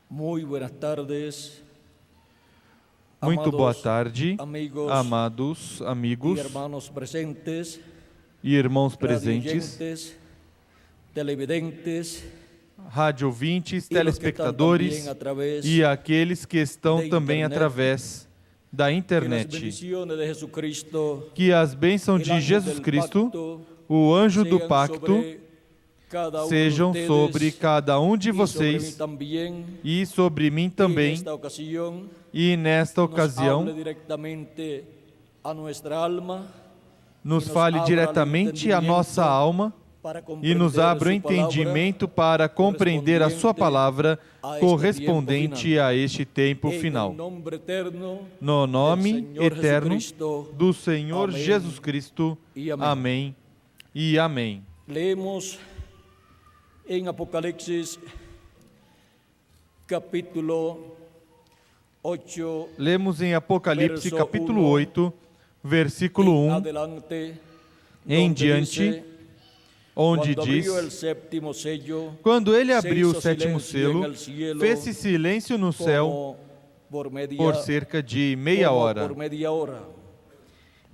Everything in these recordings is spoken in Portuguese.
Muy buenas tardes, Muito boa tarde, amigos amados y amigos hermanos presentes, e irmãos presentes, radioyentes, televidentes rádio ouvintes, y los que están telespectadores también a través e aqueles que estão de também internet. através da que las internet. bendiciones de Jesucristo, Que as bênçãos el de ángel Jesus del Cristo, pacto, o anjo do sean pacto, sobre cada uno de sejam ustedes sobre cada um de y sobre mí vocês también, e sobre mim y en também. esta ocasión E nesta nos hable ocasião, directamente a nuestra alma nos nos fale abra diretamente o a nossa alma para e nos compreender abra o su palabra, entendimento para compreender a sua palavra a este correspondente tempo a este tempo en el final. nombre eterno No nome del Señor eterno Jesucristo. do Senhor Amém Jesus Cristo. e amém. Amém e amém. Leemos en Apocalipsis capítulo 8 Lemos em Apocalipse Verso capítulo 1 8, versículo en 1 adelante, em donde diante, dice, onde cuando diz: abrió el séptimo sello, Quando ele se abriu o hizo sétimo silencio selo, en el cielo, fez-se silêncio no céu como por media, por cerca de meia como hora. por media hora.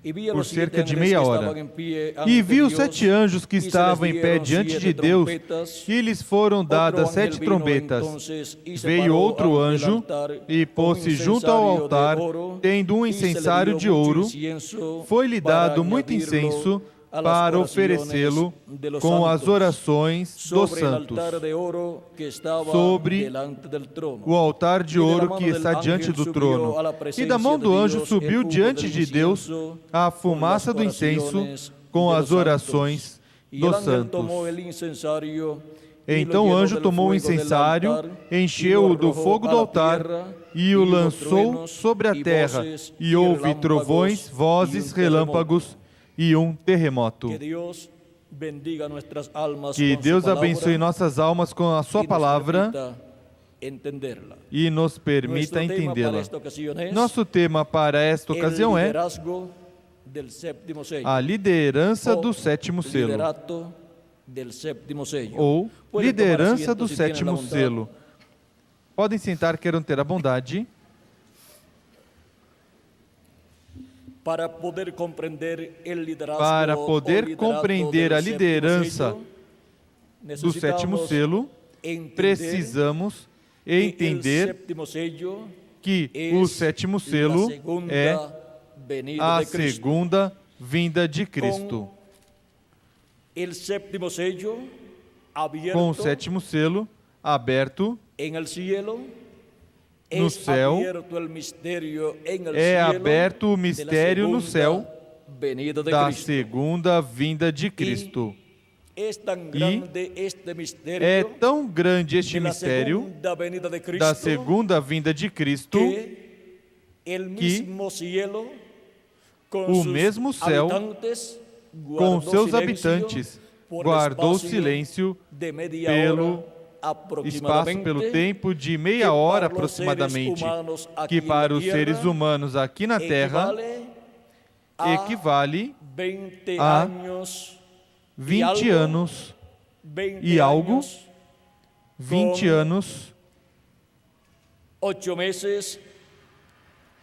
Y vi a Por los siete cerca de ángeles meia que hora. estaban en pie E ante viu Dios, 7 anjos que y se les estavam em pé dieron diante de 7 Deus, trompetas. e lhes foram Otro dadas ángel 7 vino trombetas. entonces y se Veio paró outro ante el anjo altar e con pôs-se junto ao incensario de altar, oro, tendo um y se le incensário dio de mucho ouro. incienso Foi-lhe para dado muito añadirlo incenso a las para oraciones oferecê-lo de los com as santos orações dos sobre el santos. altar de oro que estaba Sobre delante del trono. O altar de Y de la ouro mano que del está diante ángel do subió trono. a la E da presencia mão do de anjo Dios subiu el humo diante del de Deus incienso a con fumaça las do incenso oraciones com de as los orações santos. Y el dos ángel tomó santos. el incensario y Então lo o llenó anjo del tomou o fuego del incensário, altar, y lo encheu-o do arrojó fogo a do la altar tierra, e o hubo lançou truenos sobre a y terra. voces E y houve relámpagos trovões, vozes, y un terremoto. relâmpagos e um terremoto. Que Dios bendiga nuestras almas Que con Deus su palabra abençoe nossas almas com a y sua nos palavra permita entenderla. e nos permita Nuestro tema para entendê-la. esta ocasión es Nosso tema para esta ocasião el é liderazgo del séptimo sello. a liderança O do sétimo selo, liderato del séptimo sello. ou Pueden tomar liderança asiento do si tienen la sétimo bondad. selo. Podem sentar, queiram ter a bondade. Para poder comprender el liderazgo, Para o poder liderato compreender del a liderança séptimo sello, do sétimo necesitamos selo, entender precisamos que el entender séptimo sello que es o sétimo la selo segunda é venida a de Cristo. segunda vinda de Cristo. El séptimo sello abierto Com o sétimo selo aberto en el cielo, no es céu, abierto el misterio en el é cielo aberto o de la mistério no segunda céu venida de da Cristo. segunda vinda de Cristo. Es tan grande este misterio É tão grande este de la mistério segunda venida de Cristo da segunda vinda de Cristo que el mismo cielo com o sus mesmo céu, habitantes com guardou seus silêncio habitantes, por guardou espaço silêncio de media pelo hora espaço, pelo tempo de meia hora aproximadamente, que para os seres humanos aqui na Terra equivale 20 a anos 20 anos e algo, 20 anos 8 meses,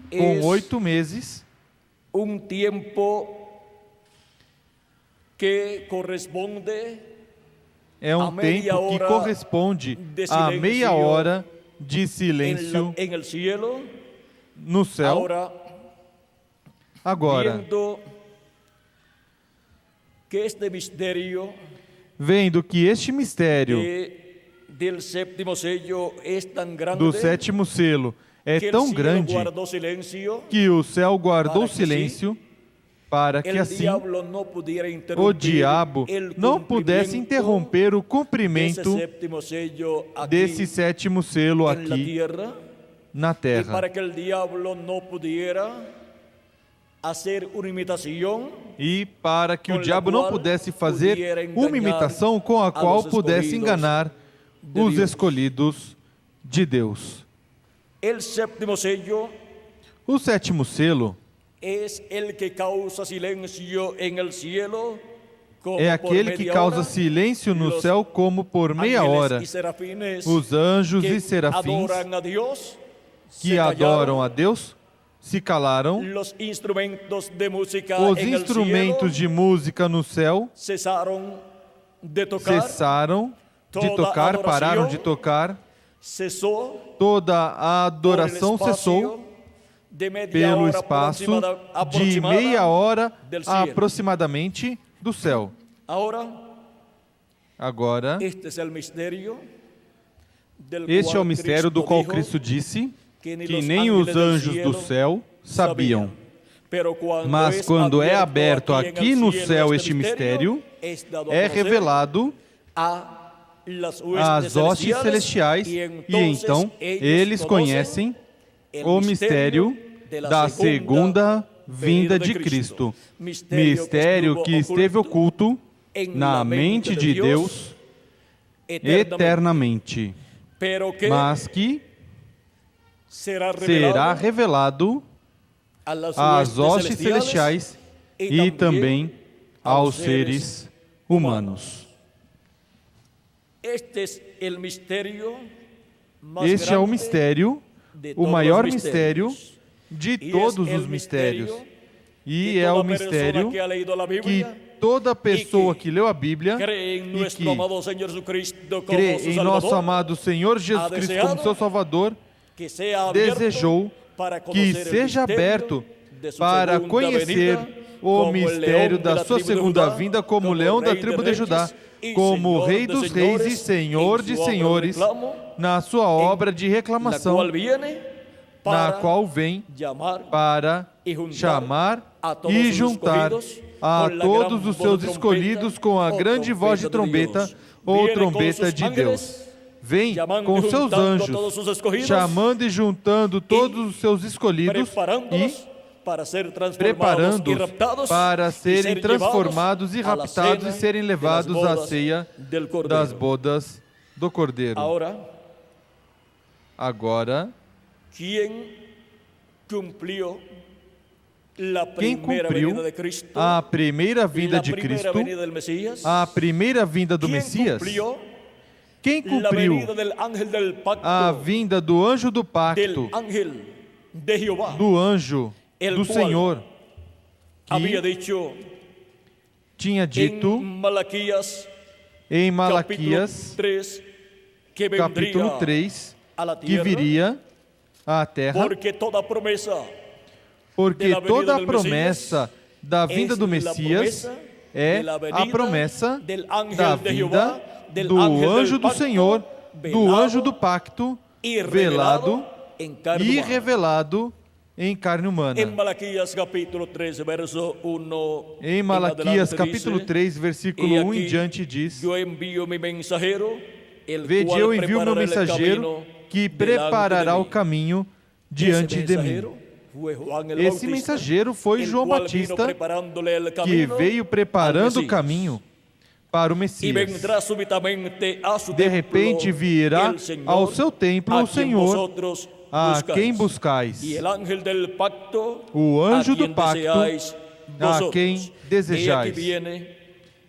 com 8 meses, tempo que corresponde é a meia tempo que hora corresponde de a silêncio meia hora de silêncio en el cielo. no céu. Agora, Viendo que este misterio vendo que este mistério del séptimo sello es tan grande do sétimo selo é que el tão cielo grande guardó silencio que o céu guardou para que silêncio para que el assim diablo no pudiera o interrumpir diabo el não pudesse cumplimiento interromper o desse cumprimento séptimo sello aqui desse sétimo selo en la aqui tierra, na y terra. para que el diablo no pudiera hacer una imitación E para que o com diabo la não qual pudesse fazer pudiera uma enganar imitação com a a qual los pudesse escolhidos enganar de os Deus. escolhidos de Deus. El séptimo sello O sétimo selo es el que causa silencio en el cielo é aquele que causa silêncio no céu como por meia hora. Os anjos e serafins que adoram a Deus se calaram. Os instrumentos de música no céu cessaram de tocar, pararam de tocar. Toda a adoração cessou pelo espaço de meia hora aproximadamente do céu. Agora, este é o mistério do qual Cristo disse que nem os anjos do céu sabiam. Mas quando é aberto aqui no céu este mistério, é revelado às hostes celestiais, e então eles conhecem o mistério da segunda vinda de Cristo. Mistério que esteve oculto na mente de Deus eternamente, mas que será revelado às hostes celestiais e também aos seres humanos. Este é o mistério, o maior mistério de todos os mistérios. E é o mistério que toda pessoa que leu a Bíblia e que crê em nosso amado Senhor Jesus Cristo como seu Salvador, desejou que seja aberto para conhecer o mistério da sua segunda vinda como leão da tribo de Judá, como Rei dos Reis e Senhor de Senhores, na sua obra de reclamação, na qual vem para chamar e juntar a todos os seus escolhidos com a grande voz de trombeta ou trombeta de Deus. Vem com seus anjos, chamando e juntando todos os seus escolhidos e preparando-os para serem transformados e raptados e serem levados à ceia das bodas do Cordeiro. Agora, quem cumpriu a primeira vinda de Cristo, a primeira vinda do Messias? Quem cumpriu a vinda do anjo do pacto, do anjo do Senhor, que tinha dito em Malaquias, capítulo 3, que viria à terra, porque toda a promessa da vinda do Messias é a promessa da vinda do anjo do Senhor, do anjo do pacto, velado e revelado em carne humana. Em Malaquias capítulo 3, versículo 1 em diante diz: Vede, eu envio meu mensageiro que preparará o caminho diante de mim. Esse mensageiro foi João Batista, que veio preparando o caminho para o Messias. De repente virá ao seu templo o Senhor, a quem buscais, o anjo do pacto, a quem desejais.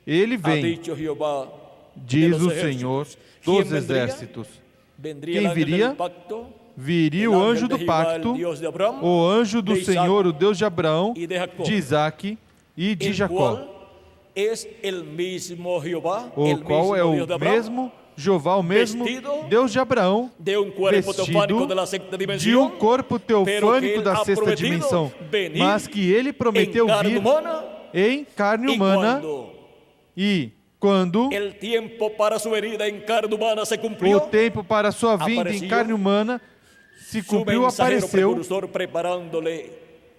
Ele vem, diz o Senhor dos exércitos. Quem viria? Viria o anjo do pacto, o anjo do Senhor, o Deus de Abraão, de Isaque e de Jacó, o qual é o mesmo Jeová, o mesmo Deus de Abraão, vestido de um corpo teofânico da sexta dimensão, mas que ele prometeu vir em carne humana, e quando o tempo para sua vinda em carne humana se cumpriu, apareceu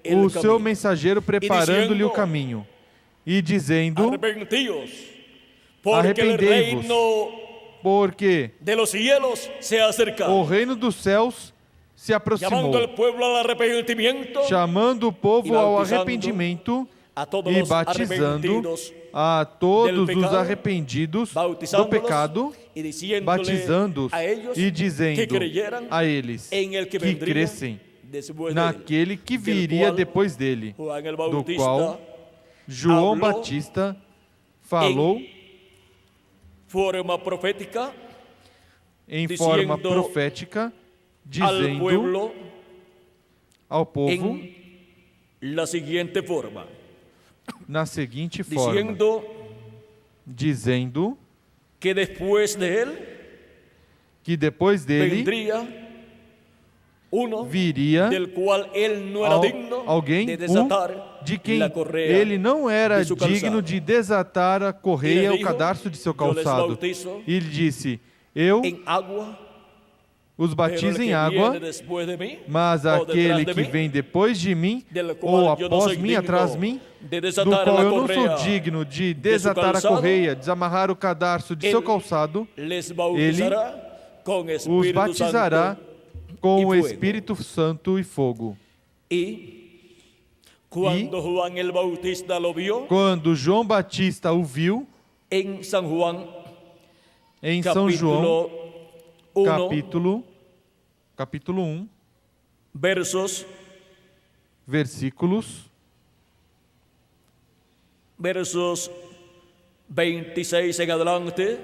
o seu mensageiro preparando-lhe o caminho e dizendo: arrependei-vos, porque o reino dos céus se aproximou, chamando o povo ao arrependimento e batizando a todos os arrependidos do pecado, batizando-os e dizendo a eles que crescem naquele que viria depois dele, do qual João Batista falou forma profética, em forma diciendo profética, al dizendo pueblo ao povo en la siguiente forma, na seguinte forma, diciendo que después de él que depois dele vendría uno viria del cual él no era digno alguém de desatar de quem la correa ele não era de su digno calzado. de desatar a correia, o dijo, cadarço de seu "Yo les calçado. bautizo E ele disse, eu en agua, os pero el batizo que em água, viene después de mí, mas o aquele detrás de que mí, vem depois de mim, del cual ou yo no após soy mim, digno atrás de mim, de do desatar qual la eu não correa sou digno de de su desatar a calzado, correia, desamarrar o cadarço de seu él calçado, les bautizará con os Espíritu batizará Santo com e o fogo. Espírito Santo e fogo. y cuando Juan el Bautista lo vio Quando João Batista o viu, en San Juan em São João, capítulo 1 capítulo 1, versos versículos 26 en adelante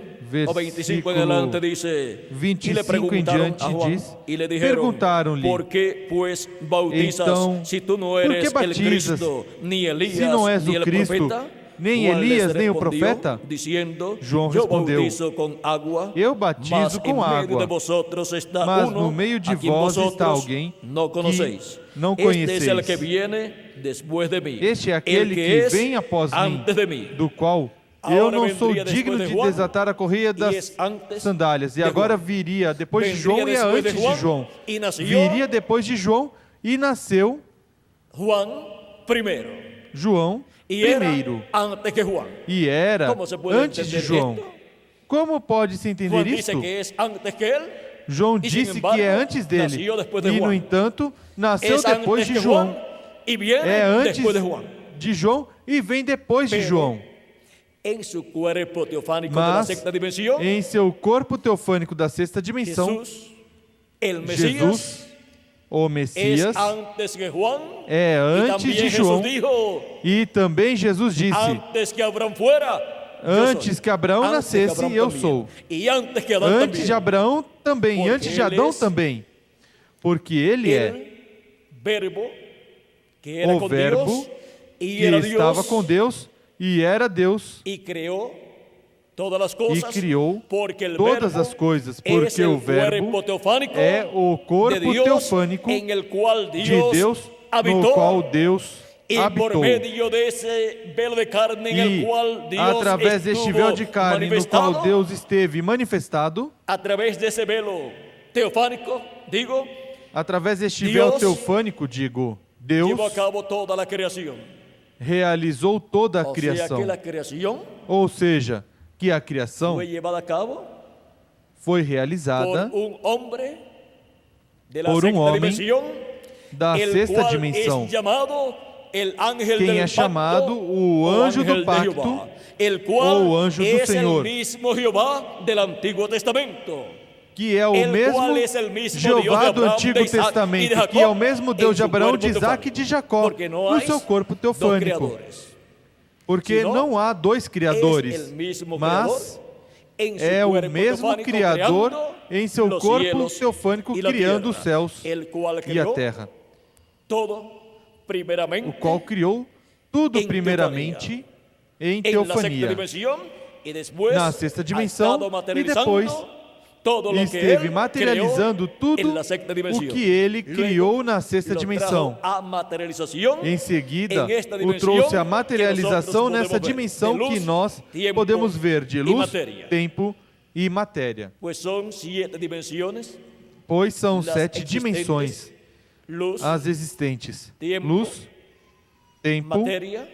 o 25 en adelante dice, y 25 le em preguntaron diante a Juan diz, y le dijeron, perguntaram-lhe, ¿por qué pues bautizas então, si tú no por que eres el batizas Cristo, ni Elías, se não és ni o el Cristo, profeta? nem Juan les Elias, nem o respondió, profeta? diciendo, João yo respondeu, bautizo con agua, eu batizo mas com en medio água, de vosotros está mas uno no meio de a quien vós está vosotros alguém no conocéis. que não Este es el conheceis. que viene después de mí, Este é el aquele que que es vem após mim, antes de mí. do qual eu Agora não sou vendria digno depois de de João, desatar a correia das antes sandálias. E de agora João. viria depois de Vendria João e é depois de antes João, de João. e nasceu Viria depois de João e nasceu Juan primero. João Y era primeiro. antes que Juan. E era Como se puede antes de entender João. esto? Como pode-se entender Juan isto? dice que es antes que él. João E, sin disse embargo, que é antes dele. nasceu depois de E, no João. entanto, nasceu Es depois antes de que João. Juan y viene É antes después de Juan. de João e vem depois de Pero, João. En su cuerpo teofánico de la Mas, sexta dimensión, em seu corpo teofânico da sexta dimensão, Jesús, el Mesías, Jesus, o es Messias, antes que Juan. é Y antes también de Jesús João. dijo, E também Jesus disse, antes que Abraham fuera, yo antes soy. que Abraão Antes que nascesse, Abraham eu también. sou. Y antes que Adán Antes también. de Abraão também, Porque antes de ele Adão é também. Porque ele é El verbo que era o con verbo Dios y que era estava Dios com Deus e era Deus y creó todas las e cosas, criou porque el todas verbo as coisas, es porque el o verbo cuerpo teofánico é o de corpo Dios, teofânico en el cual de Dios Deus, habitó, no qual Deus y por habitou. medio de ese velo de carne en el E cual Dios através deste véu de estuvo carne no manifestado, qual Deus esteve manifestado, a través de ese velo teofánico, digo, através deste Deus véu teofânico, digo, Deus llevó a cabo toda la creación. realizou toda a O sea criação. que la creación Ou seja, que a criação fue llevada a cabo foi por realizada un hombre de la por sexta homem dimensión, da el sexta cual dimensão, es llamado el ángel quem del é pacto, chamado o o anjo do ángel de pacto, Jehová, el cual ou anjo do es Senhor, el mismo Jehová del Antiguo Testamento. que é o El mesmo cual es el mismo Jeová Dios de do Abraham, Antigo de Isaac y de Testamento, Jacob, que é o mesmo Deus en de su Abraão, cuerpo de Isaac e teofánico. de Jacó, Porque no no hay seu corpo dos teofânico. creadores, Porque sino não há dois es criadores, el mismo mas creador en su é o cuerpo mesmo teofánico, Criador creando em seu los corpo cielos teofânico, y la criando os tierra, céus el cual e a creó terra, todo primeramente o qual criou tudo em primeiramente em en la sexta teofania, dimensión y después na sexta ha dimensão, estado e materializando depois todo lo que esteve él materializando creó tudo en la sexta o dimensión. que ele Luego, criou na sexta lo dimensão. trajo a materialização Em seguida, en esta o dimensão trouxe a que materialização nosotros nessa podemos ver, dimensão de luz, que nós tiempo podemos ver de y luz, matéria. tempo e matéria. Pues son 7 dimensiones: Pois são las 7 existentes, dimensões luz, as existentes: Tempo, luz, tempo, matéria,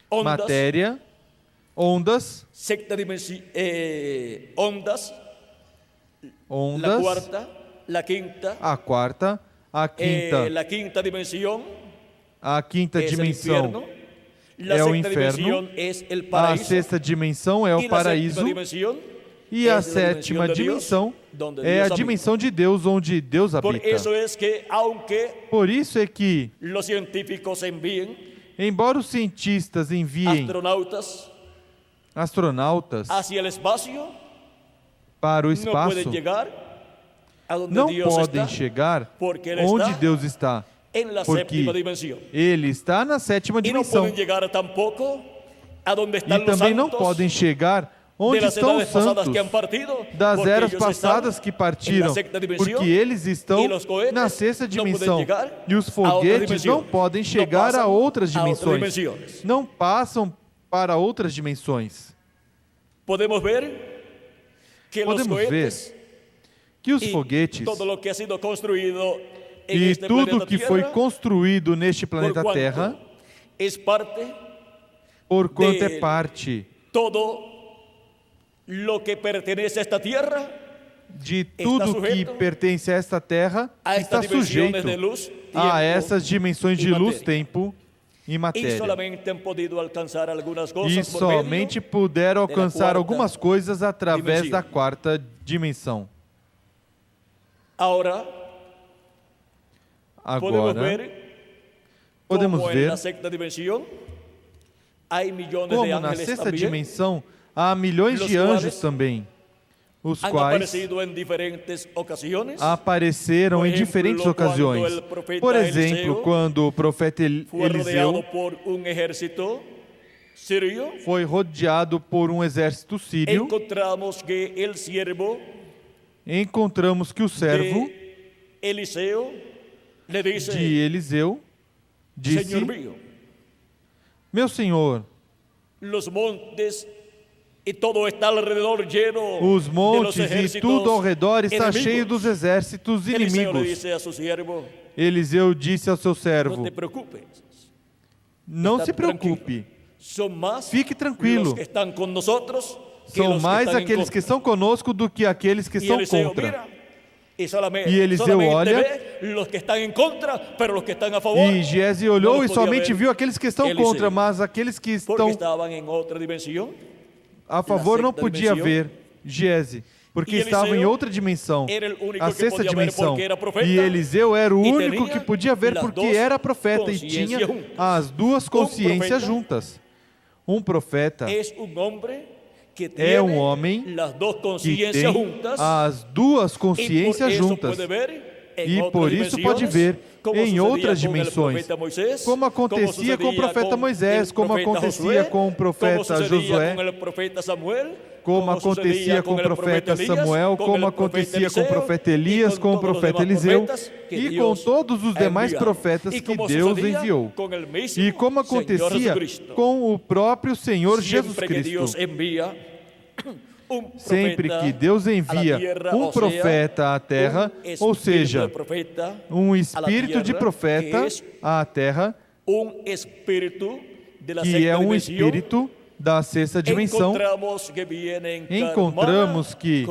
ondas, matéria, ondas, sexta dimensión, ondas, la ondas, cuarta, la quinta, a quarta, a quinta, la quinta dimensión a quinta es el dimensão infierno, la é o sexta inferno, dimensión es el a paraíso, sexta dimensão é y o la paraíso, séptima dimensión e a es la sétima dimensión de Dios, dimensão donde é Dios a habita. dimensão de Deus, onde Deus Por habita. eso es que aunque Por isso é que, los científicos envíen embora os cientistas enviem astronautas astronautas hacia el espacio para o no espaço pueden llegar a donde não Dios podem está, chegar porque Él onde está Deus está, en la porque séptima dimensión. Ele está na sétima Y no dimensão. pueden llegar tampoco a donde E están los também não santos podem chegar de onde las estão os edades pasadas santos que han partido, das porque eras ellos passadas están que en la partiram, sexta dimensión, porque eles estão e los cohetes na sexta não podem dimensão. chegar E os a outras foguetes dimensões. não podem Não chegar passam a outras a outras dimensões. dimensões. Não passam para outras dimensões. podemos ver que los Podemos ver cohetes que os y foguetes todo lo que ha sido construido en e este tudo planeta que foi Tierra, construído neste por planeta cuanto Terra, es parte por quanto é de parte todo lo que pertenece a esta tierra, de tudo que sujeito pertence a esta Terra, a está estas dimensiones sujeito de luz, a tiempo essas dimensões de e luz, matéria. tempo e y matéria. solamente han podido alcanzar algunas E cosas por medio somente puderam alcançar quarta algumas coisas através dimensão. da quarta dimensão. Ahora podemos Agora, ver podemos como en ver la sexta dimensión hay millones de como na ángeles sexta también, dimensão há milhões los de anjos quais também, os han quais aparecido en diferentes ocasiones. apareceram Por em exemplo, diferentes quando ocasiões. el profeta Por exemplo, Eliseu quando o profeta Fue rodeado Eliseu por un ejército sirio. foi rodeado por um exército sírio, Encontramos que el siervo encontramos que o servo de Eliseo le dice: de Eliseu disse: Señor mío, Meu senhor, los montes y todo está alrededor lleno os de los montes e ejércitos tudo ao redor está enemigos. cheio dos exércitos Eliseo le inimigos. dice a su siervo: Eliseu disse ao seu no servo: te preocupes, Não está se preocupe, son más Fique tranquilo. los que están con nosotros que são los mais que están en aqueles contra. que estão conosco do que aqueles que Y estão Eliseo contra. mira, y solamente, E Eliseu solamente olha, ve los que están en contra, pero los que están a favor, E Giese olhou não e los podia somente ver, viu aqueles que estão Eliseu. contra, mas aqueles que porque estão estaban en otra dimensión. a favor não sexta podia dimensão. ver Giese, porque E estava em Eliseu outra dimensão, era o único a que sexta podia ver dimensão. porque era profeta, E Eliseu era o e único tinha que podia ver las porque duas era profeta e consciências tinha juntas. as duas consciências profeta juntas. Um profeta Es un hombre que é tiene um homem las dos que conciencias tem juntas, as duas y por consciências eso juntas. puede ver en E otras por isso pode dimensiones, ver como em sucedía outras con el dimensões, profeta Moisés, como acontecia com o profeta com Moisés, el como profeta acontecia Josué, com o profeta como sucedía Josué, con el profeta Samuel, como acontecia com o profeta Samuel, como acontecia com o profeta Elias, com o profeta Eliseu e com todos os demais profetas que Deus enviou. E como acontecia com o próprio Senhor Jesus Cristo. Sempre que Deus envia um profeta à terra, ou seja, um espírito de profeta à terra, que é um espírito da sexta dimensão, encontramos que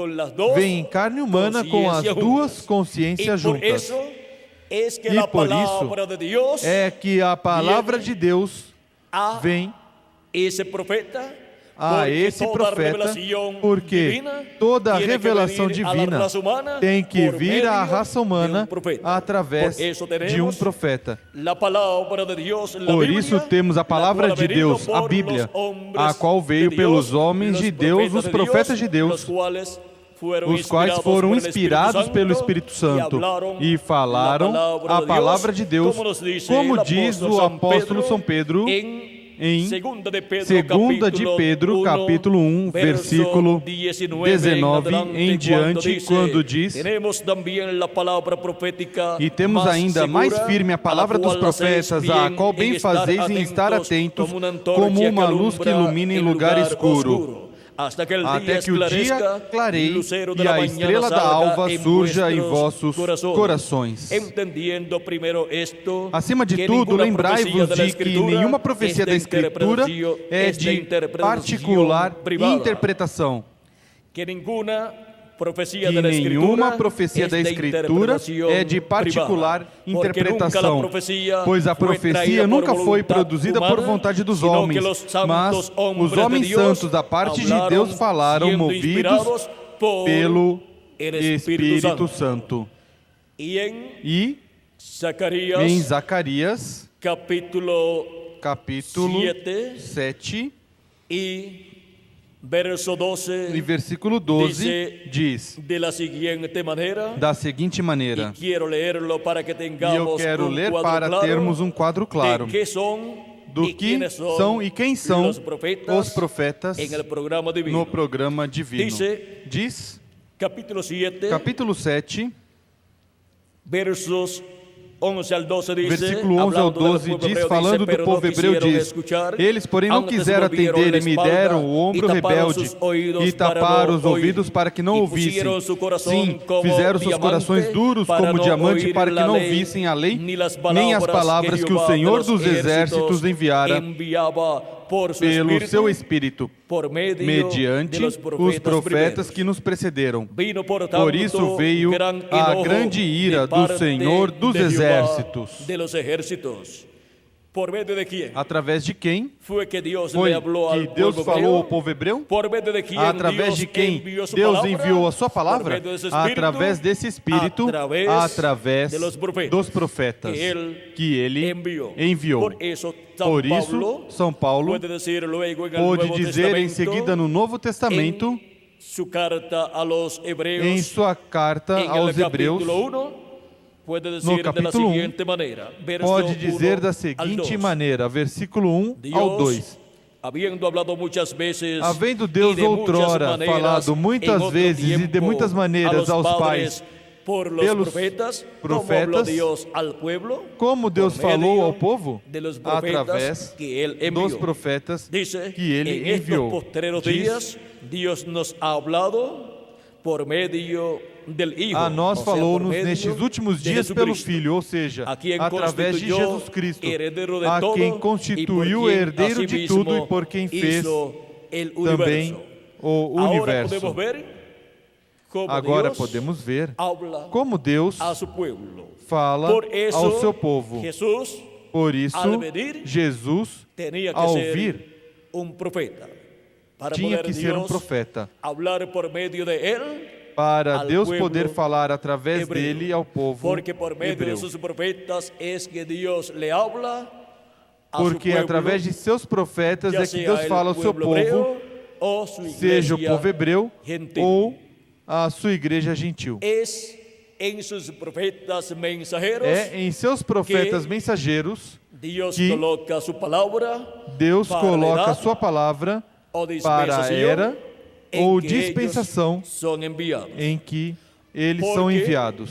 vem em carne humana com as duas consciências juntas. E por isso é que a palavra de Deus vem a esse profeta, porque toda a revelação divina tem que vir à raça humana através de um profeta. Por isso temos a palavra de Deus, a Bíblia, a qual veio pelos homens de Deus, os profetas de Deus, os quais foram inspirados pelo Espírito Santo e falaram a palavra de Deus, como diz o apóstolo São Pedro em 2 de Pedro, capítulo 1, versículo 19 em diante, quando diz: E temos ainda mais firme a palavra dos profetas, a qual bem fazeis em estar atentos, como uma luz que ilumina em lugar escuro, até que o dia clareie e a estrela da alva surja em vossos corações. Acima de tudo, lembrai-vos de que nenhuma profecia da Escritura é de particular interpretação. Que nenhuma profecia da Escritura é de particular interpretação, pois a profecia nunca foi produzida por vontade dos homens, mas os homens santos da parte de Deus falaram movidos pelo Espírito Santo. E em Zacarias, capítulo 7, verso 12, E versículo 12 diz de la siguiente manera, da seguinte maneira, y quiero leerlo para que e eu tengamos quero ler quadro para claro termos um quadro claro de qué son do y que quiénes são e quem são los os profetas en el programa divino. no programa divino. Diz, Diz, capítulo 7, capítulo 7, versos 11 al 12 dice, versículo 11 ao hablando del 12 pueblo diz, hebreo, falando dice, do pero povo no hebreu, quisieron diz, escuchar, eles, porém, não antes quiseram volvieron atender la e me espalda deram o ombro y taparon rebelde sus oídos e para taparam no os ouvidos oír, para que não y ouvissem. pusieron su corazón Sim, como fizeram seus diamante corações duros para como no diamante oír para que la não ley, ouvissem a lei, ni las nem as palavras que o Jehová Senhor de los dos exércitos enviara enviaba por su pelo seu Espírito, por medio mediante de los os profetas primeros. que nos precederam. Vino, tanto, Por isso veio gran a enojo grande ira de do parte Senhor dos de Jehová exércitos. de los ejércitos. Por medio de quién? Através de quem Fue que Dios foi le habló que al Deus pueblo falou hebreo? ao povo hebreu? Por medio de quién Através Dios de quem envió su Deus palabra? enviou a sua Por palavra? medio de ese espíritu, Através desse Espírito, através de los profetas, dos profetas que ele enviou. Por isso, São Paulo pode dizer luego en el pode Nuevo dizer em Testamento, seguida no Novo Testamento, em su carta a los hebreos, em sua carta en aos el Hebreus, capítulo 1, puede decir no de la capítulo 1, siguiente manera, verso pode dizer 1 da al seguinte 2. maneira, versículo 1 ao 2. Habiendo hablado muchas veces, Havendo Deus y de muchas outrora maneras, falado en muitas otro vezes e de tiempo, muitas a maneiras los aos padres pais por los pelos profetas, como habló profetas, Dios al pueblo, como Deus por medio falou ao povo de los profetas através que él envió. dos profetas Dice, que ele en estos enviou. postreros Diz, días, Dios nos ha hablado por medio del Hijo, a nós o sea, falou-nos por medio nestes últimos de dias pelo Jesucristo, Filho, ou seja, a quien através de constituyó Jesus Cristo, heredero de a todo, quem y por constituiu quien herdeiro de asimismo tudo e por quem fez hizo el também universo. o Ahora universo. podemos ver como Agora Dios podemos ver habla como Deus a su pueblo. fala Por eso, ao seu povo. Jesús Por isso, al venir, Jesus, tenía que ao ser vir, un profeta. Para tinha poder que ser um Dios profeta. hablar por medio de él, Para al Deus pueblo poder falar através hebreo. dele ao povo Porque por medio hebreu. de sus profetas es que Dios le habla a Porque su pueblo, através de seus profetas ya é que sea Deus el fala ao seu pueblo povo, hebreo o su seja o iglesia povo hebreu gentil. ou a sua igreja gentil. Es en sus profetas mensajeros É em seus profetas mensageiros Dios que coloca su palabra Deus para coloca edad a sua palavra o para a dispensación era en ou que dispensação ellos son enviados. em que eles Porque são enviados.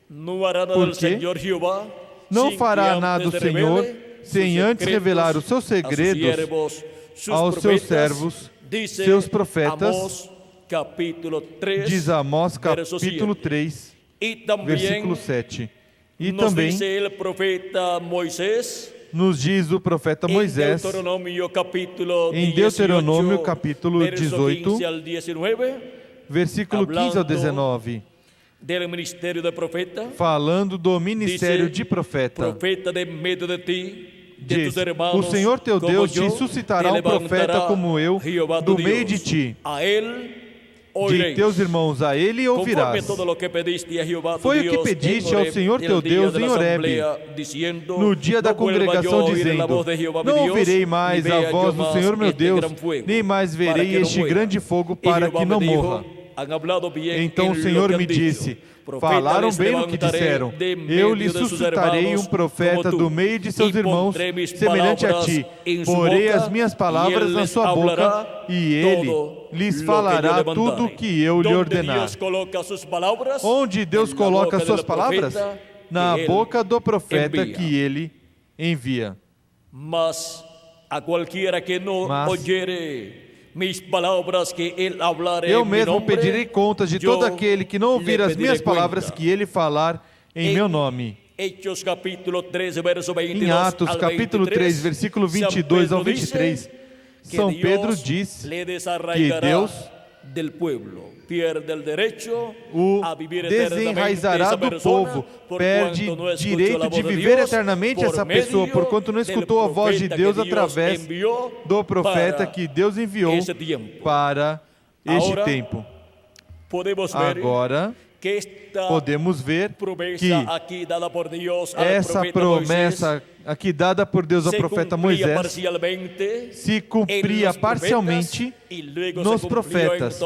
No hará nada Por el quê? Señor Jehová Não sin fará que nada o antes Senhor revele sem sus antes revelar os seus segredos siervos, sus aos seus profetas, servos, dice seus profetas, Amós, capítulo 3, diz Amós verso capítulo 7. 3, Y también versículo 7. E nos também dice el profeta Moisés nos diz o profeta en Moisés Deuteronômio capítulo em 18, Deuteronômio capítulo verso 18, 15 al 19, versículo 15 ao Hablando 19, del ministerio de profeta, falando do ministério dice, de profeta. profeta de medio de ti, de Diz, tus hermanos, o Senhor teu como Deus yo, te suscitará te um profeta levantará como eu Jehová do tu meio Dios. de ti. A él De oiréis. teus irmãos a ele Conforme ouvirás. todo lo que pediste a Jehová tu Foi o que Dios pediste en ao Horeb, Senhor teu el día Deus de la em Horeb, asamblea, diciendo, no dia da "No vuelva congregação, yo a oír la dizendo: voz de Jehová mi Não Dios, ouvirei ni mais vea a yo voz do más Senhor meu este Deus, gran fuego, nem mais para verei que no este muera." grande fogo Y para Jehová que não me dijo, morra. "Han hablado bien Então en o lo Senhor que han me dicho. disse: Profeta Falaram les bem no que levantaré disseram. de Eu medio lhes de sus suscitarei hermanos um profeta como tú, do meio de seus y irmãos, pondré mis semelhante a palabras ti. en su Porei boca, as minhas y palavras él na les sua boca, hablará e ele todo lhes lo que falará yo le tudo o mandare." que eu lhe Donde ordenar. Dios coloca sus palabras, Onde Deus en la coloca boca suas del palavras? profeta Na que él boca do profeta envia. que ele envia. Mas a cualquiera que no Mas- oyere mis palabras que él hablare Eu en mi mesmo nombre, pedirei contas de yo todo aquele que não ouvir le as minhas pediré palavras cuenta. que ele falar em meu nome. Hechos capítulo 13, verso 22 Em Atos, al capítulo 23, 3, versículo San 22 ao Pedro dice 23, que São Dios Pedro diz le que desarraigará Deus del pueblo, pierde el derecho o a vivir eternamente desenraizará esa do persona, povo, por perde cuanto no escuchó direito la de voz de viver Dios, eternamente por essa pessoa, medio porquanto não del escutou a voz de profeta Deus que Dios através envió do profeta para que Deus enviou ese tiempo. para este Ahora, tempo. Podemos ver Agora, podemos ver que essa promessa aqui dada por Deus ao profeta Moisés se cumpria parcialmente nos profetas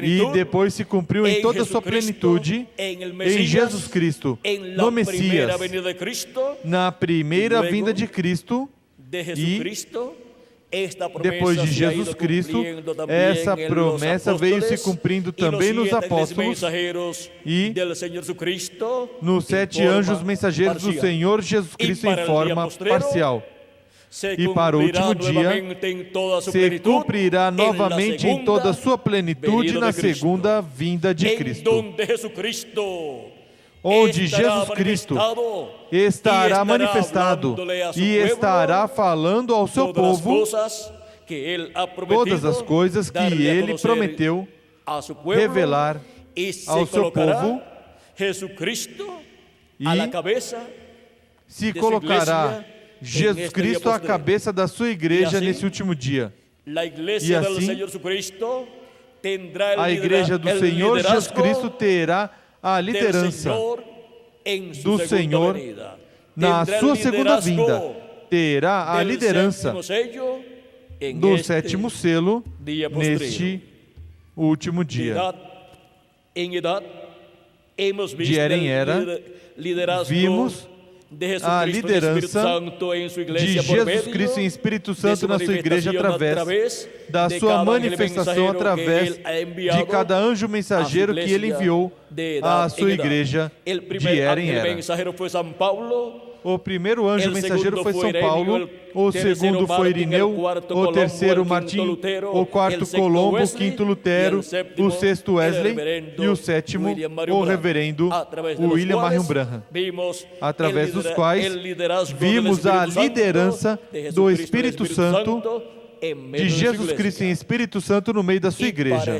e depois se cumpriu em toda a sua plenitude em Jesus Cristo, no Messias, na primeira vinda de Cristo. E depois de Jesus Cristo, essa promessa veio se cumprindo também nos apóstolos e nos 7 anjos mensageiros do Senhor Jesus Cristo em forma parcial. E para o último dia, se cumprirá novamente em toda a sua plenitude na segunda vinda de Cristo, onde Jesus Cristo estará manifestado e estará falando ao seu povo todas as coisas que Ele prometeu revelar ao seu povo, e se colocará Jesus Cristo à cabeça da sua igreja nesse último dia. E assim, a igreja do Senhor Jesus Cristo terá a liderança do Senhor na sua segunda vinda, terá a liderança do 7º selo neste último dia. De era em era, vimos a liderança de Jesus Cristo em Espírito Santo na sua igreja através da sua manifestação, através de cada anjo mensageiro que Ele enviou à sua igreja de era em era. O primeiro anjo mensageiro foi São Paulo, o segundo foi Irineu, o terceiro Martim, o quarto Colombo, o quinto Lutero, o sexto Wesley e o sétimo o reverendo William Marion Branham, através dos quais vimos a liderança do Espírito Santo, de Jesus Cristo em Espírito Santo no meio da sua igreja.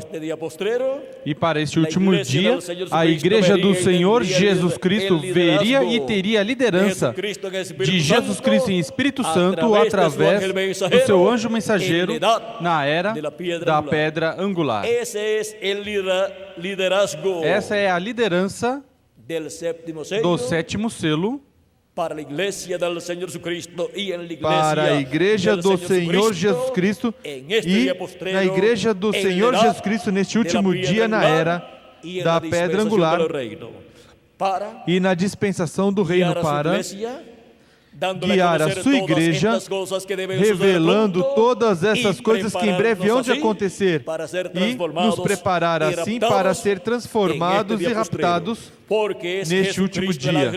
E para este último dia, a igreja do Senhor Jesus Cristo veria e teria a liderança de Jesus Cristo em Espírito Santo através do seu anjo mensageiro na era da pedra angular. Essa é a liderança do 7º selo para a igreja do Senhor Jesus Cristo e na igreja do Senhor Jesus Cristo neste último dia na era da pedra angular e na dispensação do reino, para guiar a sua igreja, revelando todas essas coisas que em breve hão de acontecer e nos preparar assim para ser transformados e raptados neste último dia,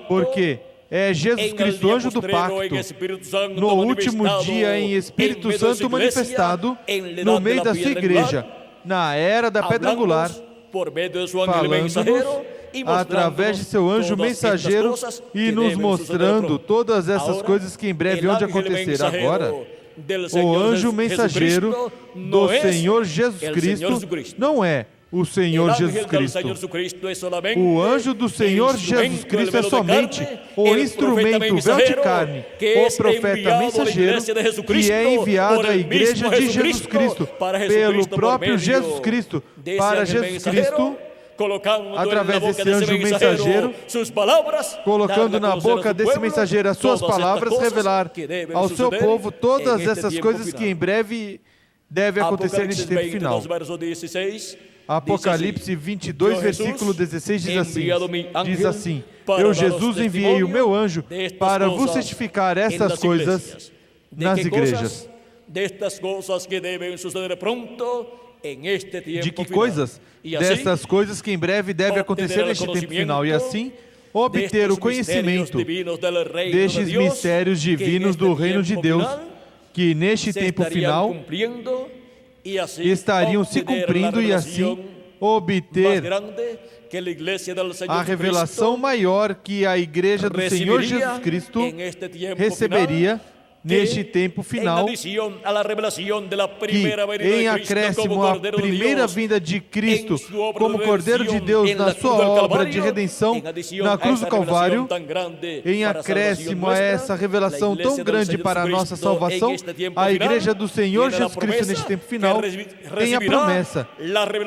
porque é Jesus Cristo, anjo do pacto, no último dia em Espírito Santo manifestado no meio da sua igreja, na era da pedra angular, falando-nos através de seu anjo mensageiro e nos mostrando todas essas coisas que em breve hão de acontecer. Agora, o anjo mensageiro do Senhor Jesus Cristo não é o Senhor Jesus Cristo. O anjo do Senhor Jesus Cristo é somente o instrumento, véu de carne, o profeta mensageiro que é enviado à igreja de Jesus Cristo pelo próprio Jesus Cristo, para Jesus Cristo, através desse anjo mensageiro, colocando na boca desse mensageiro as suas palavras, revelar ao seu povo todas essas coisas que em breve devem acontecer neste tempo final. Apocalipse 22, versículo 16 diz assim: Eu, Jesus, enviei o meu anjo para vos certificar essas coisas nas igrejas. De que coisas? Dessas coisas que em breve devem acontecer neste tempo final, e assim obter o conhecimento destes mistérios divinos do reino de Deus, que neste tempo final estariam se cumprindo, e assim obter a revelação maior que a igreja do Senhor Jesus Cristo receberia neste tempo final, que em acréscimo à primeira vinda de Cristo como Cordeiro de Deus na sua obra de redenção na cruz do Calvário, em acréscimo a essa revelação tão grande para a nossa salvação, a Igreja do Senhor Jesus Cristo neste tempo final tem a promessa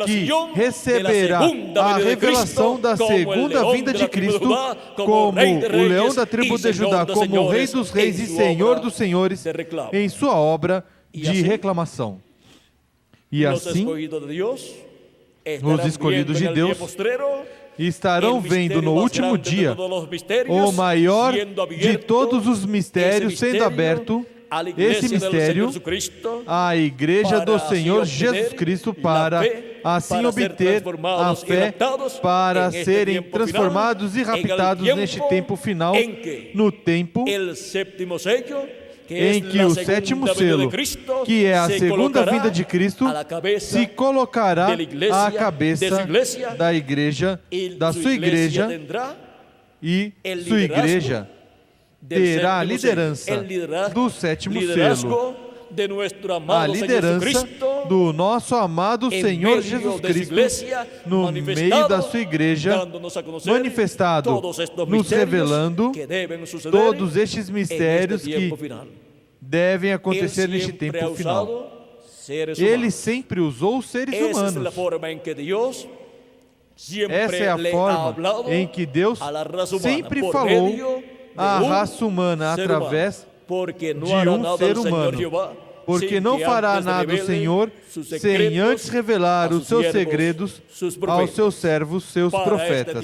que receberá a revelação da segunda vinda de Cristo como o leão da tribo de Judá, como o Rei dos Reis e Senhor dos Senhores em sua obra de reclamação. E assim, os escolhidos de Deus estarão vendo no último dia o maior de todos os mistérios sendo aberto, esse mistério, a Igreja do Senhor Jesus Cristo, para assim obter a fé, para serem transformados e raptados neste tempo final, no tempo em que o sétimo selo, que é a segunda vinda de Cristo, se colocará à cabeça da igreja, da sua igreja, e sua igreja terá a liderança do sétimo selo, a liderança do nosso amado Senhor Jesus Cristo no meio da sua igreja, manifestado, nos revelando todos estes mistérios que devem acontecer neste tempo final. Ele sempre usou os seres humanos. Essa é a forma em que Deus sempre falou à raça humana através de um ser humano. Porque não fará nada o Senhor sem antes revelar os seus segredos aos seus servos, seus profetas.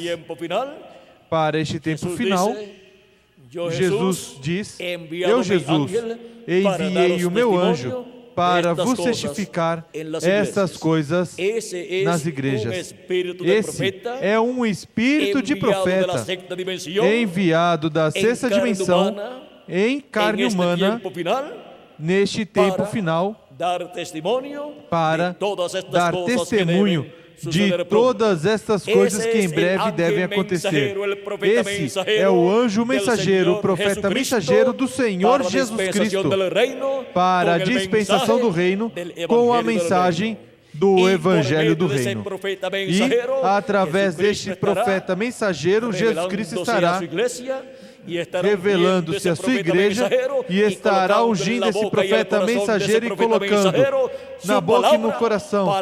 Para este tempo final, Jesus diz: eu, Jesus, enviei o meu anjo para vos testificar estas coisas nas igrejas. Esse é um espírito de profeta enviado da sexta dimensão em carne humana neste tempo final para dar testemunho de todas estas coisas que em breve devem acontecer. Esse é o anjo mensageiro, o profeta mensageiro do Senhor Jesus Cristo para a dispensação do reino com a mensagem do Evangelho do Reino. E, através deste profeta mensageiro, Jesus Cristo estará revelando-se à sua igreja e estará ungindo esse profeta mensageiro e colocando na boca e no coração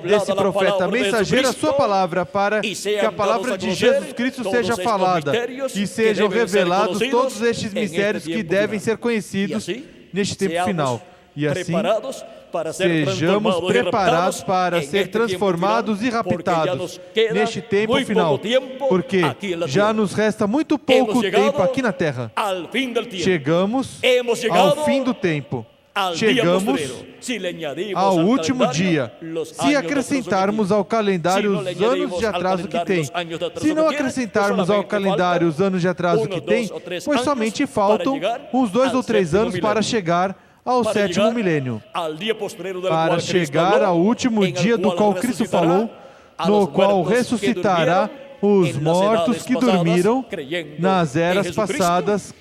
desse profeta mensageiro a sua palavra, para que a palavra de Jesus Cristo seja falada e sejam revelados todos estes mistérios que devem ser conhecidos neste tempo final. E assim, sejamos preparados para ser transformados e raptados neste tempo final, porque já nos resta muito pouco tempo aqui na Terra. Chegamos ao fim do tempo. Chegamos ao último dia. Se acrescentarmos ao calendário os anos de atraso que tem, se não acrescentarmos ao calendário os anos de atraso que tem, pois somente faltam uns 2 ou 3 anos para chegar ao sétimo milênio, para chegar ao último dia do qual Cristo falou, no qual ressuscitará os mortos que dormiram nas eras passadas,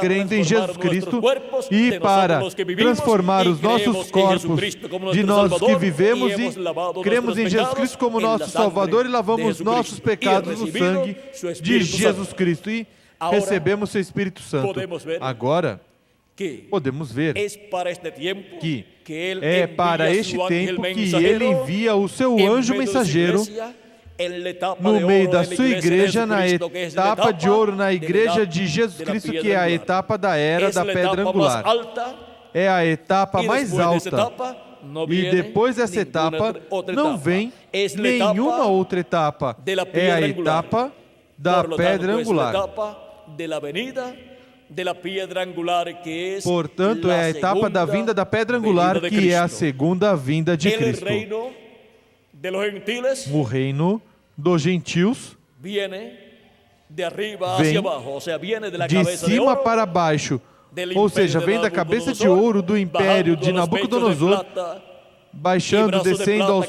crendo em Jesus Cristo, e para transformar os nossos corpos de nós que vivemos e cremos em Jesus Cristo como nosso Salvador e lavamos nossos pecados no sangue de Jesus Cristo e recebemos seu Espírito Santo. Agora, podemos ver que é para este tempo que Ele envia o seu anjo mensageiro no meio da sua igreja, na etapa de ouro, na igreja de Jesus Cristo, que é a etapa da era da pedra angular. É a etapa mais alta. E depois dessa etapa não vem nenhuma outra etapa. É a etapa da pedra angular. Portanto, é a etapa da vinda da pedra angular, que é a segunda vinda de Cristo. O reino dos gentios vem de cima para baixo, ou seja, vem da cabeça de ouro do império de Nabucodonosor, baixando, descendo aos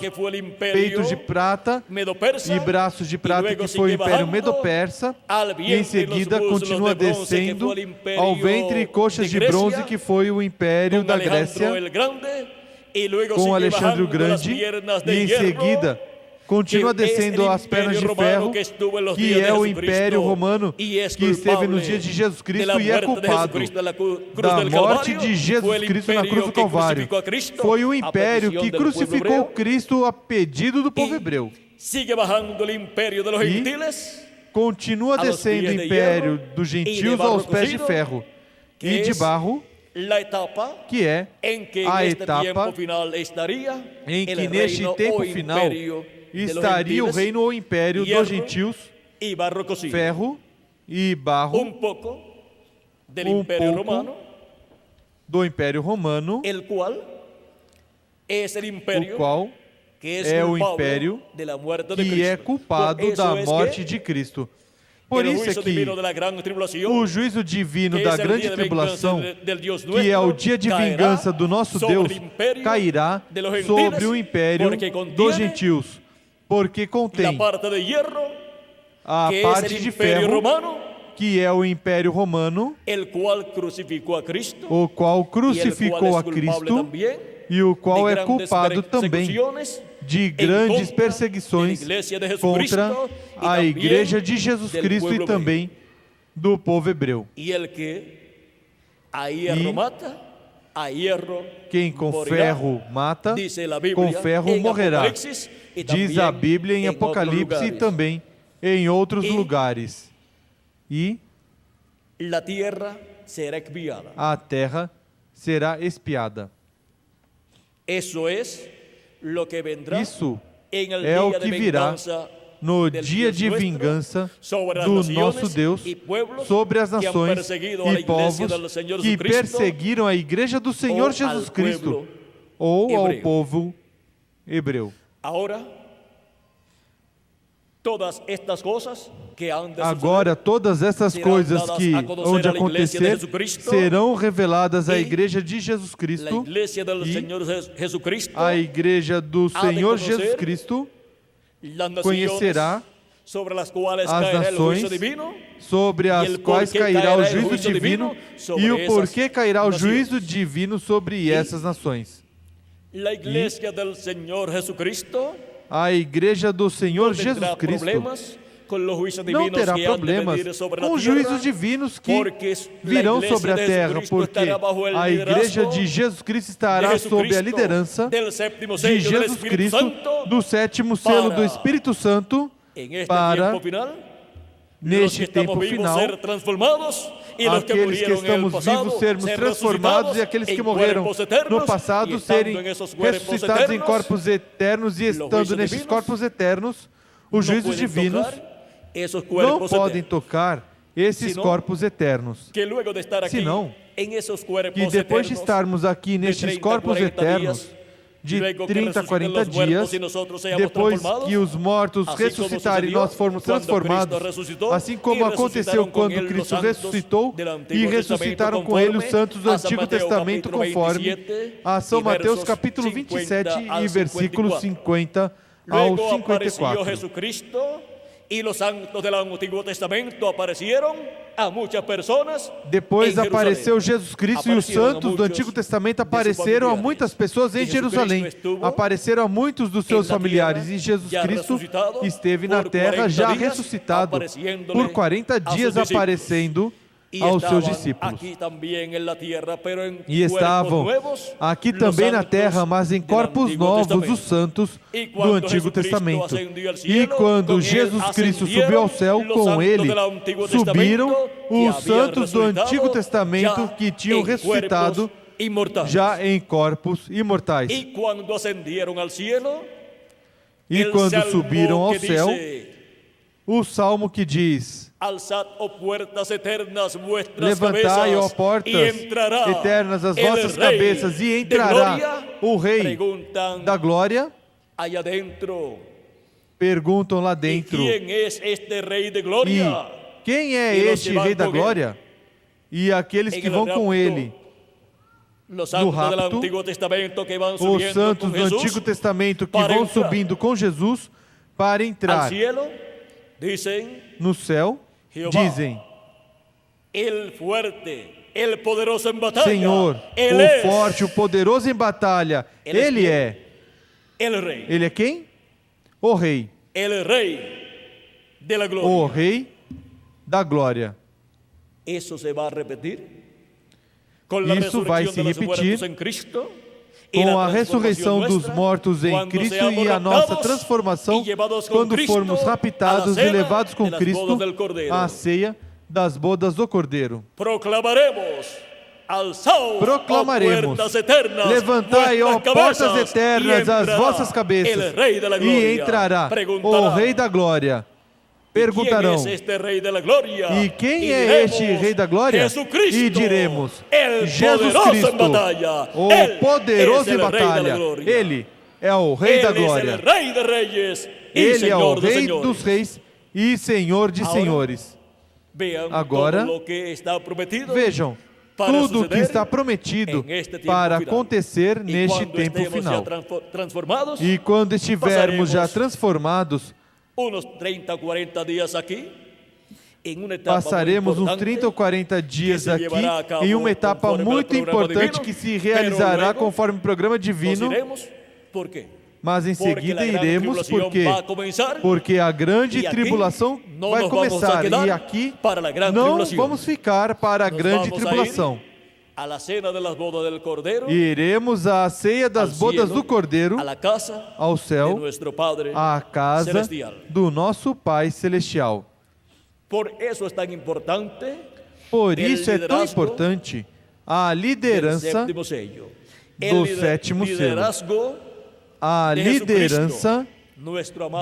peitos de prata e braços de prata, que foi o Império Medo-Persa, e em seguida continua descendo ao ventre e coxas de bronze, que foi o Império da Grécia, com Alexandre o Grande, e em seguida continua descendo as pernas de ferro, que é o Império Romano, que esteve nos dias de Jesus Cristo e é culpado da morte de Jesus Cristo na cruz do Calvário. Foi o império que crucificou Cristo a pedido do povo hebreu. E continua descendo o império dos gentios aos pés de ferro e de barro, que é a etapa em que neste tempo final estaria o reino ou império dos gentios, ferro e barro, um pouco do Império Romano, o qual é o império que é culpado da morte de Cristo. Por isso é que o juízo divino da grande tribulação, que é o dia de vingança do nosso Deus, cairá sobre o império dos gentios, porque contém a parte de ferro, que é o Império Romano, o qual crucificou a Cristo e o qual é culpado também de grandes perseguições contra a Igreja de Jesus Cristo e também do povo hebreu. E quem com ferro mata, com ferro morrerá, diz a Bíblia em Apocalipse e também em outros lugares. E a terra será expiada. Isso é o que virá no dia de vingança do nosso Deus sobre as nações e povos que perseguiram a Igreja do Senhor Jesus Cristo ou ao povo hebreu. Agora, todas essas coisas que hão de acontecer serão reveladas à Igreja de Jesus Cristo e a Igreja do Senhor Jesus Cristo conhecerá as nações sobre as quais cairá o juízo divino e o porquê cairá o juízo divino sobre essas nações. A Igreja do Senhor Jesus Cristo não terá problemas com os juízos divinos que virão sobre a terra, porque a Igreja de Jesus Cristo estará sob a liderança de Jesus Cristo, do sétimo selo do Espírito Santo, para, neste tempo final, aqueles que estamos vivos sermos transformados e aqueles que morreram no passado serem ressuscitados em corpos eternos, e estando nestes corpos eternos, os juízos divinos não podem tocar esses corpos eternos, senão que depois de estarmos aqui nestes corpos eternos, de 30 a 40 dias, depois que os mortos ressuscitarem e nós formos transformados, assim como aconteceu quando Cristo ressuscitou e ressuscitaram com Ele os santos do Antigo Testamento, conforme a São Mateus capítulo 27 e versículos 50 ao 54. Depois apareceu Jesus Cristo e os santos do Antigo Testamento apareceram a muitas pessoas em Jerusalém. Apareceram a muitos dos seus familiares, e Jesus Cristo esteve na terra já ressuscitado por 40 dias aparecendo aos seus discípulos. E estavam aqui também na terra, mas em corpos novos, os santos do Antigo Testamento. E quando Jesus Cristo subiu ao céu, com Ele subiram os santos do Antigo Testamento que tinham ressuscitado já em corpos imortais. E quando subiram ao céu, o Salmo que diz: levantai, ó portas eternas, as vossas cabeças, e entrará o Rei da Glória. Perguntam lá dentro: e quem é este Rei da Glória? E aqueles que vão com ele no rapto, os santos do Antigo Testamento que vão subindo com Jesus para entrar no céu, dizem: Senhor, o forte, o poderoso em batalha, Ele é. Ele é quem? O Rei. O Rei da glória. Isso vai se repetir com a ressurreição dos mortos em Cristo e a nossa transformação quando formos raptados e levados com Cristo à ceia das bodas do Cordeiro. Proclamaremos: levantai, ó portas eternas, as vossas cabeças, e entrará o Rei da Glória. Perguntarão: e quem é este Rei da Glória? E diremos: Jesus Cristo, o poderoso em batalha. Ele é o Rei da Glória. Ele é o Rei dos reis e Senhor de senhores. Agora, vejam tudo o que está prometido para acontecer neste tempo final. E quando estivermos já transformados, passaremos uns 30 ou 40 dias aqui em uma etapa muito importante que se realizará conforme o programa divino. Mas em seguida iremos, porque a grande tribulação vai começar. E aqui não vamos ficar para a grande tribulação. Iremos à ceia das bodas do Cordeiro, ao céu, à casa do nosso Pai Celestial. Por isso é tão importante a liderança do sétimo selo. A liderança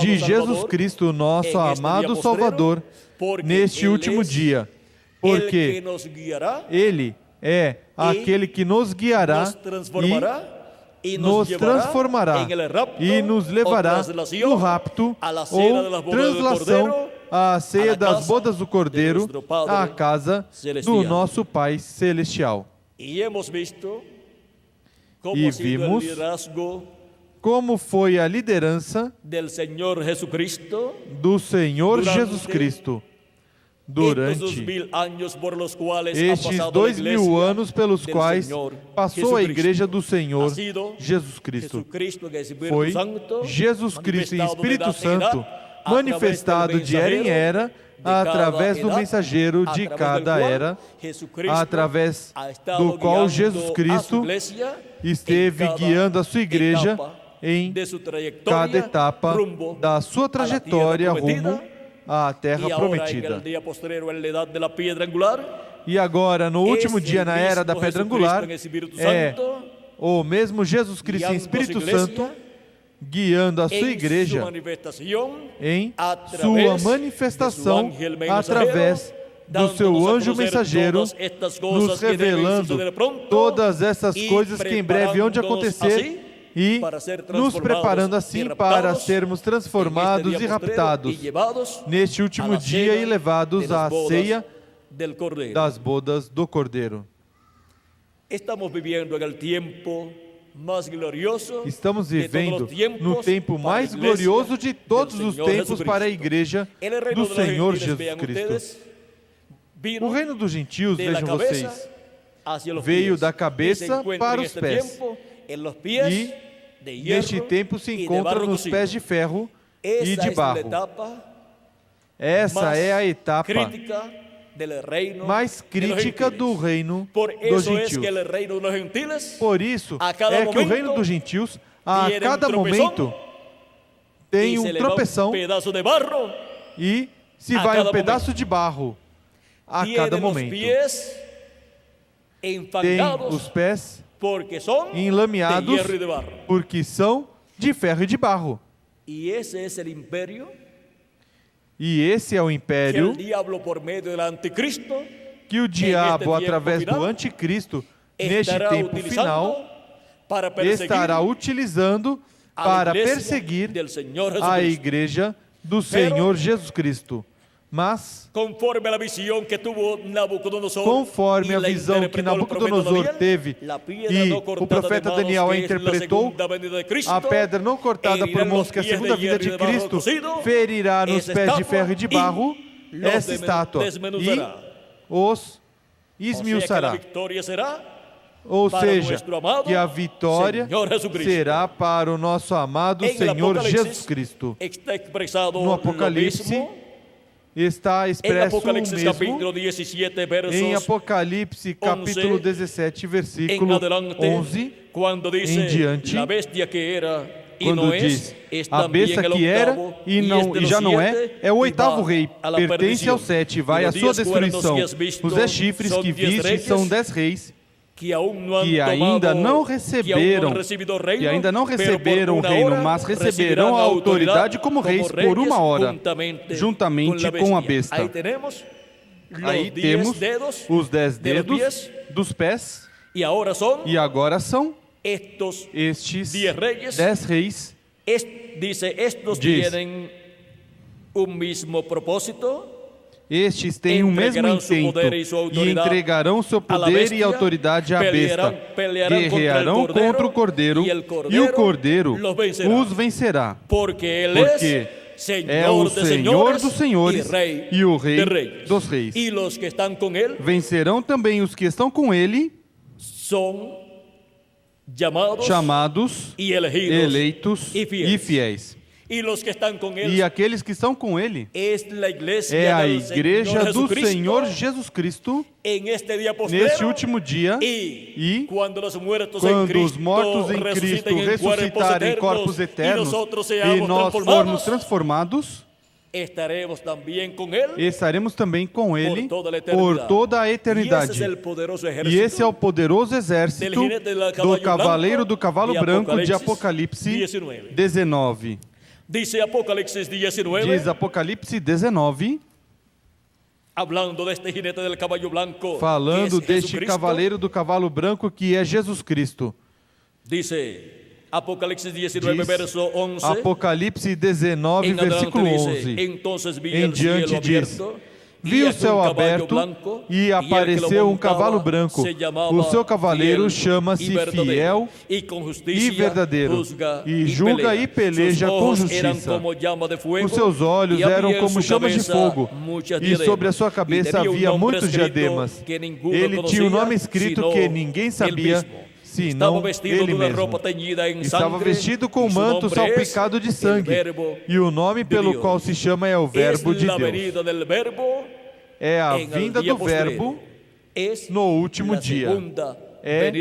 de Jesus Cristo, nosso amado Salvador, neste último dia, porque Ele é aquele que nos guiará e nos transformará e nos levará no rapto ou translação à ceia das bodas do Cordeiro, à casa do nosso Pai Celestial. E vimos como foi a liderança do Senhor Jesus Cristo durante estes 2000 anos pelos quais passou a Igreja do Senhor Jesus Cristo. Foi Jesus Cristo em Espírito Santo manifestado de era em era através do mensageiro de cada era, através do qual Jesus Cristo esteve guiando a sua igreja em cada etapa da sua trajetória rumo à terra prometida. E agora, no último dia, na era da pedra angular, é o mesmo Jesus Cristo em Espírito Santo guiando a sua igreja em sua manifestação através do seu anjo mensageiro, nos revelando todas essas coisas que em breve hão de acontecer e nos preparando assim para sermos transformados e raptados neste último dia e levados à ceia das bodas do Cordeiro. Estamos vivendo no tempo mais glorioso de todos os tempos para a igreja do Senhor Jesus Cristo. O reino dos gentios, vejam vocês, veio da cabeça para os pés. E neste tempo se encontra nos pés de ferro e de barro. Essa é a etapa mais crítica do reino dos gentios. Por isso é que o reino dos gentios, a cada momento, tem um tropeção e se vai um pedaço de barro a cada momento. Tem os pés enlameados porque são de ferro e de barro. E esse é o império que o diabo, através do anticristo, neste tempo final, estará utilizando para perseguir a igreja do Senhor Jesus Cristo. Mas, conforme a visão que tuvo Nabucodonosor, conforme a visão que Nabucodonosor teve e o profeta Daniel a interpretou, a pedra não cortada por mãos, que é a segunda vinda de Cristo, ferirá nos pés de ferro e de barro essa estátua e os esmiuçará. Ou seja, que a vitória será para o nosso amado Senhor Jesus Cristo. No Apocalipse está expresso o mesmo em Apocalipse capítulo 17, versículo 11 em diante, quando diz: a besta que era e já não é o oitavo rei, pertence ao 7, vai à sua destruição. Os 10 chifres que viste são 10 reis que ainda não receberam o reino, mas receberão a autoridade como reis por uma hora, juntamente com a besta. Aí temos os 10 dedos dos pés, e agora são estes 10 reis. Diz, um mesmo propósito. Estes têm o mesmo intento e entregarão seu poder e autoridade à besta. Guerrearão contra o Cordeiro e o Cordeiro os vencerá. Porque é o Senhor dos senhores e o Rei dos reis. Vencerão também os que estão com ele, chamados, eleitos e fiéis. E aqueles que estão com ele é a igreja do Senhor Jesus Cristo neste último dia, e quando os mortos em Cristo ressuscitarem corpos eternos e nós formos transformados, estaremos também com ele por toda a eternidade. E esse é o poderoso exército do cavaleiro do cavalo branco de Apocalipse 19. Diz Apocalipse 19, falando deste cavaleiro do cavalo branco que é Jesus Cristo. Diz Apocalipse 19, verso 11. Apocalipse 19, versículo 11. Em diante diz: vi o céu aberto e apareceu um cavalo branco. O seu cavaleiro chama-se Fiel e Verdadeiro, e julga e peleja com justiça. Os seus olhos eram como chamas de fogo, e sobre a sua cabeça havia muitos diademas. Ele tinha um nome escrito que ninguém sabia, senão ele mesmo. Estava vestido com um manto salpicado de sangue, e o nome pelo qual se chama é o Verbo de Deus. É a vinda do Verbo no último dia. É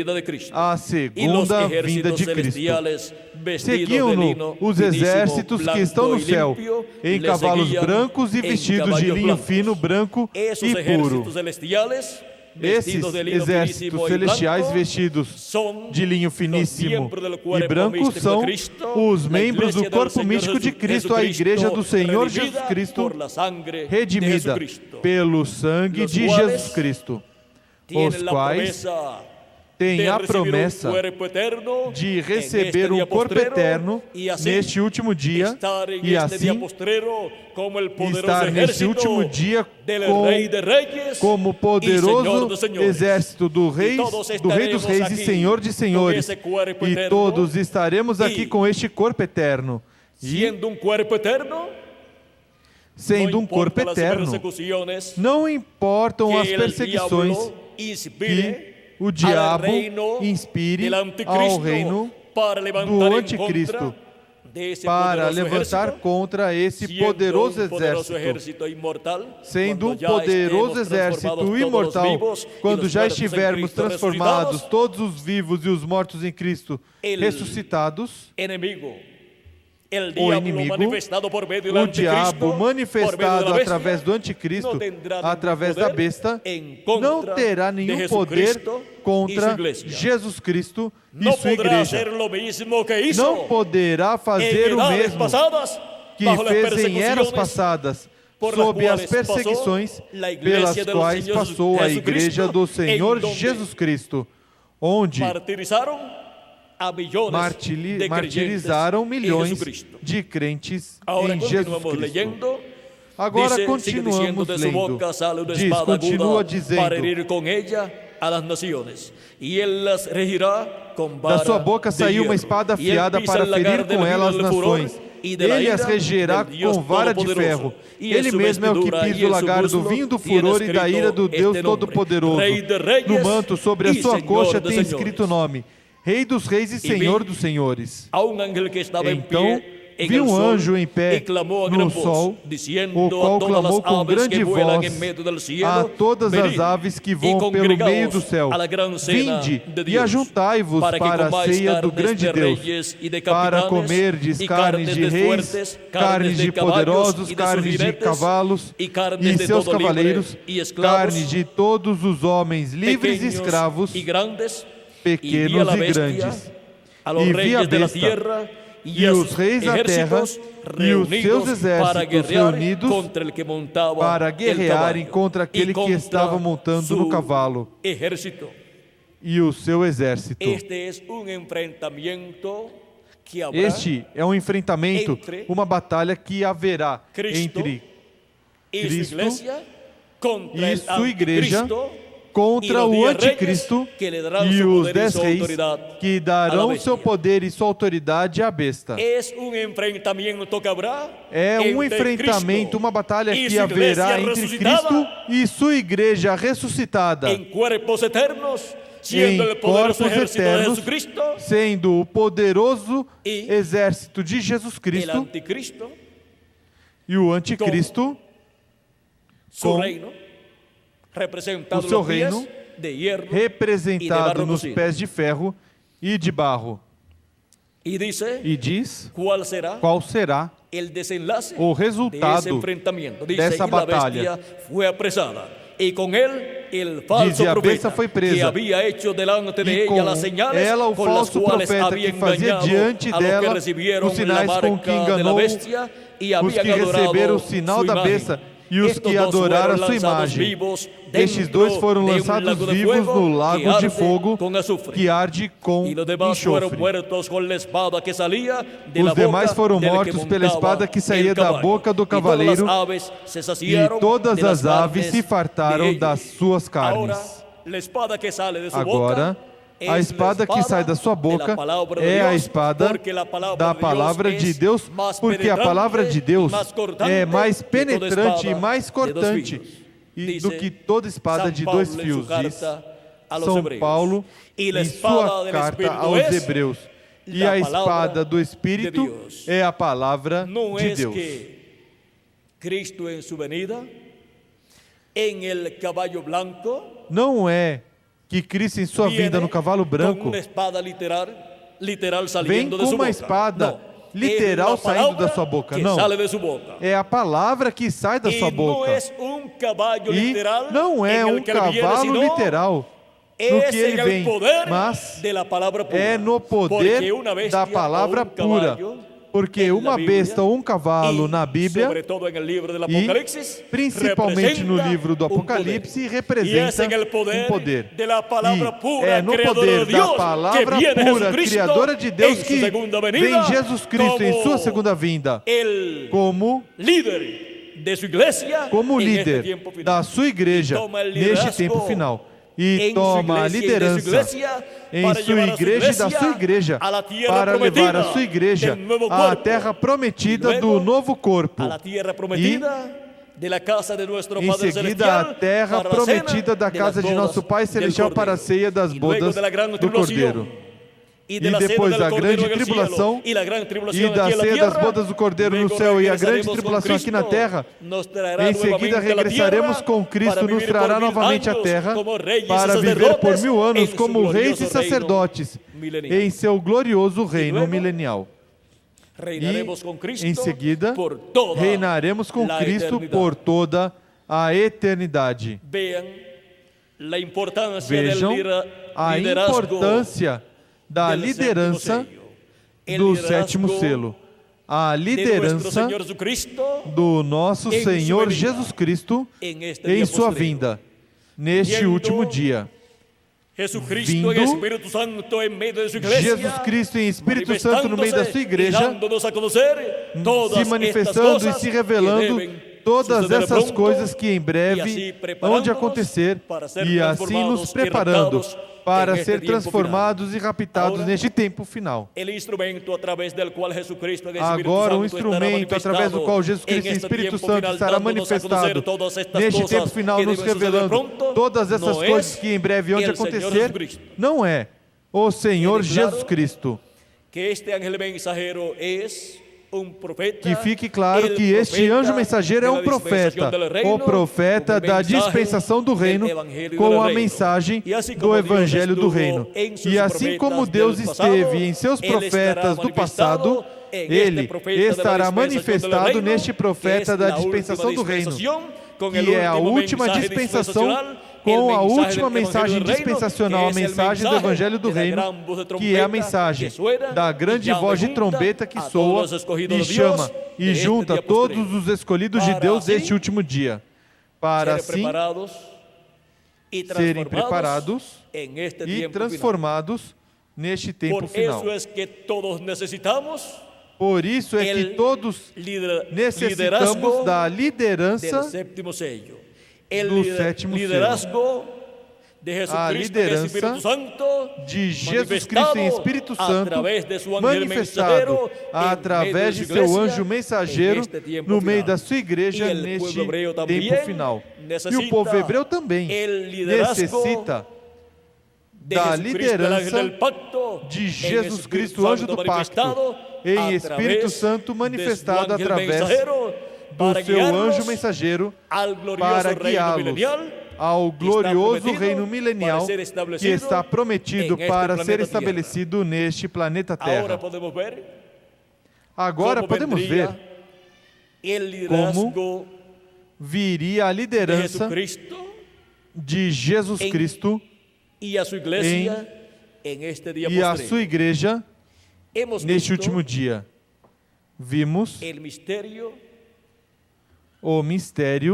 a segunda vinda de Cristo. Seguiam-no os exércitos que estão no céu, em cavalos brancos e vestidos de linho fino, branco e puro. Esses exércitos celestiais vestidos de linho finíssimo e branco são os membros do corpo místico de Cristo, a igreja do Senhor Jesus Cristo, redimida pelo sangue de Jesus Cristo, os quais têm a promessa de receber um corpo eterno neste último dia, e assim estar neste último dia como poderoso exército do Rei dos Reis e Senhor de Senhores, e todos estaremos aqui com este corpo eterno. E sendo um corpo eterno, não importam as perseguições que o diabo inspire ao reino do anticristo para levantar contra esse poderoso exército. Sendo um poderoso exército imortal, quando já estivermos transformados, todos os vivos e os mortos em Cristo ressuscitados, o inimigo, o diabo manifestado através do anticristo, através da besta, não terá nenhum poder contra Jesus Cristo e sua igreja. Não poderá fazer o mesmo que fez em eras passadas, sob as perseguições pelas quais passou a igreja do Senhor Jesus Cristo, onde martirizaram milhões de crentes em Jesus Cristo. Agora Dice, continuamos sigue diciendo, de su lendo. boca sale una Diz, espada continua aguda para dizendo, herir con ella a las naciones, y él las regirá con vara da sua boca de saiu uma hierro. espada Y él afiada pisa para el lagar ferir del com vino ela as del furor nações. y de la Ele as ira regerá del Dios com vara de Todopoderoso. ferro. Y en Ele su mesmo é o que vestidura y pisa o en su lagar do muslo vinho do tiene furor e da ira do escrito Deus este nombre: Todo-Poderoso. Rei de Reyes No manto sobre a y sua Señor coxa de tem senhores. escrito o nome: Rei dos Reis e vi Senhor dos Senhores. a un ángel que estaba en Então pie en vi el um sol anjo em pé y clamó a no gran voz, sol, diciendo o qual a todas clamou las com aves grande que vuelan voz en medio del cielo, a todas as venid aves que y voam pelo meio do congregaos céu. a la gran cena Vinde de e Dios, ajuntai-vos para que para a comáis ceia do carnes grande de Deus, reyes y de para capitanes, comerdes y carnes carnes de de reis, fuertes, carnes carnes de de caballos poderosos, y de sus carnes de jinetes, cavalos y carnes e de seus todo libre cavaleiros, y esclavos, carnes de todos os homens livres e pequeños escravos, y grandes, y vi a pequenos la e bestia, grandes. a los E vi a reyes de la besta, tierra e a os sus reis da terra, ejércitos e os seus reunidos para exércitos guerrear reunidos contra el que montaba para el guerrearem caballo contra aquele y que contra estava montando su no cavalo ejército. e o seu exército. Este es un enfrentamiento que habrá Este é um enfrentamento, entre uma batalha que haverá Cristo entre y su Cristo iglesia contra e el sua igreja anticristo contra y los o 10 anticristo reyes que le darán e su os poder y 10 su reis autoridad que a la darão bestia. seu poder e sua autoridade à besta. Es un enfrentamiento que habrá É um entre enfrentamento, Cristo uma batalha y que su haverá iglesia entre resucitada Cristo e sua igreja ressuscitada, en cuerpos eternos, siendo em el poderoso corpos ejército de eternos, Jesucristo, sendo o poderoso E exército de Jesus el Cristo anticristo, e o anticristo su com reino, representado o en seu los pies reino, de hierro y de representado barro nos cocido. pés de ferro e de barro. Y dice, E diz ¿cuál será qual será el desenlace o de ese resultado enfrentamiento? Dice, dessa y la batalha. bestia fue apresada, y con él el falso Diz, e a profeta besta foi presa, que había hecho delante de e com ella las señales ela o con las falso cuales profeta había que fazia engañado diante a los que dela recibieron os sinais la com que marca de la enganou bestia y os habían que receberam o adorado sinal su da imagen. besta e os Estos que dos adoraram a fueron sua lanzados imagem. vivos Estes dois dentro foram de un lançados lago de vivos fuego no lago que de arde fogo con azufre. que arde com Y los demás fueron enxofre. muertos con la espada que salía de la Os demais boca foram del que mortos pela montaba espada que saía el da caballo. boca do Y todas cavaleiro, las aves se E saciaron todas de las as aves carnes se fartaram de ellos. das suas Ahora, carnes. la espada que sale de su Agora, boca a es espada la que sai da sua de la boca palabra de é a Dios, espada porque la palabra da de palavra Dios de es Deus, más porque a palavra de Deus penetrante y más cortante é mais que toda penetrante e espada mais de dos cortante filos. do que toda espada San de Pablo dois en su fios, diz carta a los São hebreos. Paulo Y la em espada sua del carta Espíritu aos es Hebreus. E la a palabra espada do de Espírito Dios. é a palavra No de es Deus. que Cristo en su venida, en el caballo blanco, Não é que Cristo em sua viene vinda no cavalo con branco una espada literal vem saliendo de com su uma boca. espada No, literal es la saindo da palabra sua boca. que Não. sale de su boca. É a palavra que sai da Y sua no boca. es un caballo E literal não é en el um que él viene, cavalo sino literal no es que en ele el vem, poder mas de la palabra pura. é no Porque poder una bestia da palavra o un pura. caballo Porque en la uma Biblia, besta ou um cavalo y na Bíblia, sobre todo en el libro del e Apocalipsis, principalmente no representa livro do un Apocalipse, poder. representa Y es en el poder, poder. de la palabra E pura, é no creadora poder de da Dios, palavra que viene pura, Jesucristo criadora de Deus, en su que segunda vem venida, Jesus Cristo em como sua segunda vinda, el como líder de su iglesia en este líder tiempo final. da sua igreja Y toma el neste liderazgo tempo final. E en toma a su iglesia y de su liderança iglesia em para sua llevar a su igreja e da sua igreja a la tierra para levar prometida a sua igreja del nuevo à cuerpo. terra prometida Y luego do novo corpo. a la tierra prometida de la casa de nuestro Em Padre seguida, Celestial a terra para la cena prometida da de casa las de bodas nosso Pai del Celestial para a Cordero. ceia das Y luego bodas de la gran do tribulación, Cordeiro. y de E la cena depois del da Cordero grande en el tribulação cielo, y la gran e tribulación da aquí en la ceia das tierra, bodas do Cordeiro no luego céu e a grande regresaremos con tribulação aqui na Cristo, terra. nos traerá Em seguida nuevamente a la regressaremos tierra com Cristo, para nos vivir trará por 1000 novamente à años terra como reyes y para viver por sacerdotes 1000 anos en su como reis e glorioso reino sacerdotes milenial. em seu glorioso reino luego, milenial. Reinaremos con Cristo Em seguida, por toda reinaremos com la Cristo eternidad. por toda a eternidade. Vean la importancia Vejam del a liderazgo importância da del liderança séptimo sello. El do liderazgo sétimo selo. A de nuestro liderança Señor Jesucristo do nosso em sua Senhor venida, Jesus Cristo en este em día sua postrero. vinda, neste Viendo último dia. Jesucristo Vindo, en Espíritu Santo en medio de su iglesia, Jesus Cristo em Espírito Santo no meio da sua manifestándose y igreja, dándonos a conocer todas se manifestando e estas se cosas revelando que deben todas essas coisas que em breve hão de acontecer, e assim nos preparando para ser transformados e raptados neste tempo final. Agora, o instrumento através do qual Jesus Cristo e Espírito Santo estará manifestado neste tempo final, nos revelando todas essas coisas que em breve hão de acontecer, não é o Senhor Jesus Cristo. Que fique claro que este anjo mensageiro é um profeta, o profeta da dispensação do reino, com a mensagem do Evangelho do Reino. E assim como Deus esteve em seus profetas do passado, Ele estará manifestado neste profeta da dispensação do reino, que é a última dispensação, com a última mensagem dispensacional, a mensagem do Evangelho do Reino, que é a mensagem da grande voz de trombeta que soa e chama e junta todos os escolhidos de Deus deste último dia, para assim serem preparados e transformados neste tempo final. Por isso é que todos necessitamos da liderança do sétimo selo. A liderança de Jesus Cristo em Espírito Santo manifestado através de seu anjo mensageiro no meio da sua igreja neste tempo final. E o povo hebreu também necessita da liderança de Jesus Cristo, anjo do pacto, em Espírito Santo manifestado através do seu anjo mensageiro para guiá-los ao glorioso reino milenial que está prometido para ser estabelecido neste planeta Terra. Agora podemos ver como viria a liderança de Jesus Cristo e a sua igreja neste último dia. Vimos o mistério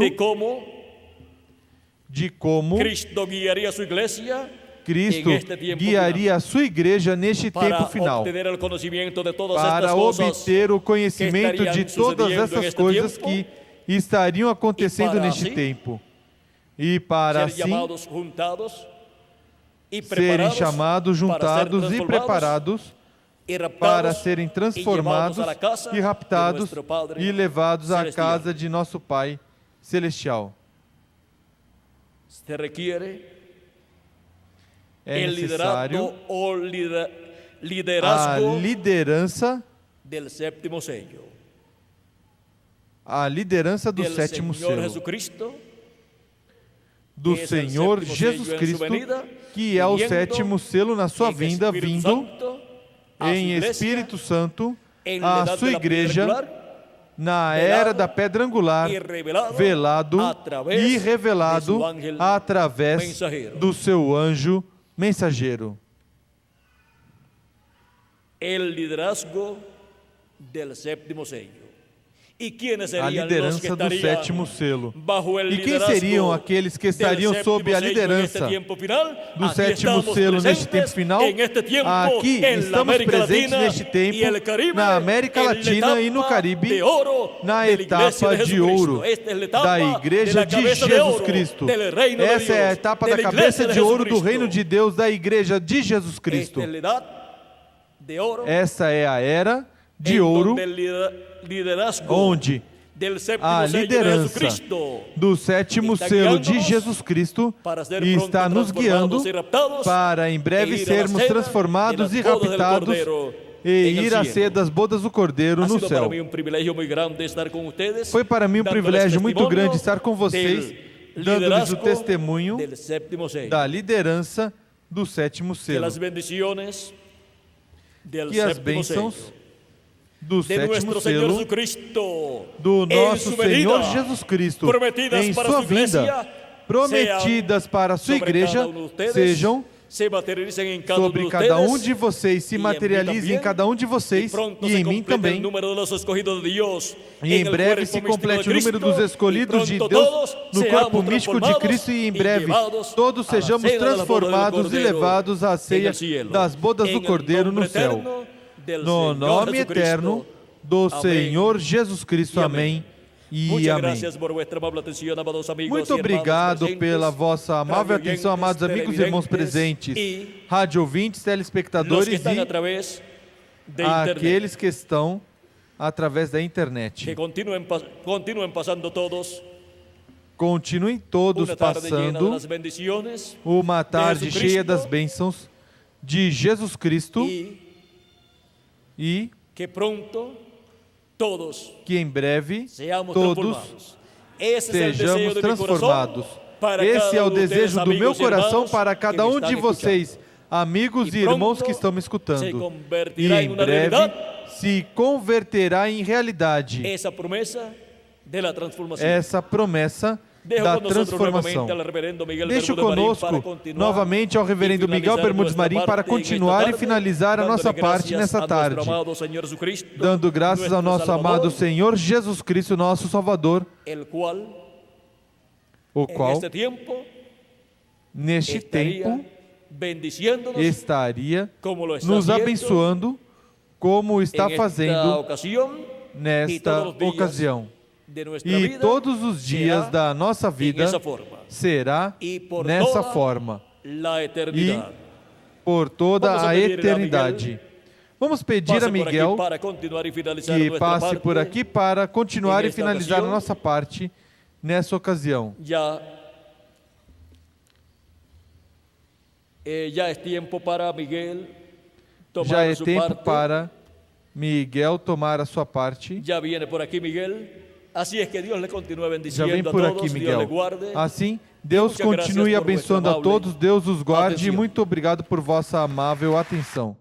de como Cristo guiaria a sua igreja neste tempo final, para obter o conhecimento de todas essas coisas que estariam acontecendo neste tempo, e para assim serem chamados, juntados e preparados para serem transformados e raptados e levados à casa de nosso Pai Celestial. É necessário a liderança do sétimo selo, do Senhor Jesus Cristo, que é o sétimo selo na sua vinda, vindo em Espírito Santo à sua igreja na era da pedra angular, velado e revelado através do seu anjo mensageiro. A liderança do sétimo selo. E quem seriam aqueles que estariam sob a liderança do sétimo selo neste tempo final? Aqui estamos presentes neste tempo, na América Latina e no Caribe, na etapa de ouro da Igreja de Jesus Cristo. Essa é a etapa da cabeça de ouro do reino de Deus, da Igreja de Jesus Cristo. Essa é a era de ouro, onde a liderança do sétimo selo de Jesus Cristo está nos guiando para em breve sermos transformados e raptados e ir à ceia das bodas do Cordeiro no céu. Foi para mim um privilégio muito grande estar com vocês, dando-lhes o testemunho da liderança do sétimo selo. Que as bênçãos do sétimo selo do nosso Senhor Jesus Cristo em sua vinda, prometidas para a sua igreja, sejam sobre cada um de vocês, se materializem em cada um de vocês e em mim também. E em breve se complete o número dos escolhidos de Deus no corpo místico de Cristo, e em breve todos sejamos transformados e levados à ceia das bodas do Cordeiro no céu. No nome eterno do Senhor Jesus Cristo. Amém e Muchas amém. gracias por vuestra amable atención, amados amigos Muito y hermanos obrigado presentes, pela vossa amável radio atenção, amados oyentes, amigos e irmãos televidentes presentes, e rádio ouvintes, los telespectadores que están a e través de internet. aqueles que estão através da internet. Que continúen pasando todos Continuem todos una tarde llena de passando las bendiciones uma tarde Jesus cheia Cristo das bênçãos de Jesus Cristo y e que pronto todos que em breve seamos todos transformados. Ese es el deseo sejamos de mi transformados. corazón para Esse cada é o uno de ustedes, desejo do meu amigos y coração hermanos, para que cada me um están de vocês, amigos e E irmãos pronto que estão me se escutando. convertirá E em em uma breve realidade se converterá em realidade esa promesa de la transformación. essa promessa Dejo da con nosotros transformação. nuevamente al reverendo Miguel Deixo Bermúdez Marín conosco para continuar novamente ao reverendo y Miguel finalizar Bermudes nuestra Marim para parte en esta continuar e tarde, finalizar a nossa dándole parte gracias nessa a nuestro tarde, amado Señor Jesucristo, dando graças ao nuestro nosso Salvador, amado Senhor Jesus Cristo, nosso Salvador, el cual o en qual este tiempo neste estaría tempo bendiciéndonos estaria como lo está nos haciendo abençoando como está en esta fazendo ocasión y nesta todos los días ocasião. de nuestra E vida todos os dias será da nossa en vida esa forma será y por nessa toda forma la eternidad. por toda Vamos a a pedir a eternidade. Vamos pedir Pase a por aqui Miguel para continuar e finalizar que nuestra passe parte. por aqui para continuar em e esta finalizar a ocasião. nossa parte nessa ocasião. Já é tempo para Miguel tomar Já é sua tempo parte. para Miguel tomar a sua parte. Já viene por aqui Miguel. Assim é que Deus le continue Já bendiciendo vem a por todos, aqui, Deus Miguel. le guarde. Assim, Deus Muchas gracias continue por abençoando a vuestra todos, Deus os guarde e atenção. muito obrigado por vossa amável atenção.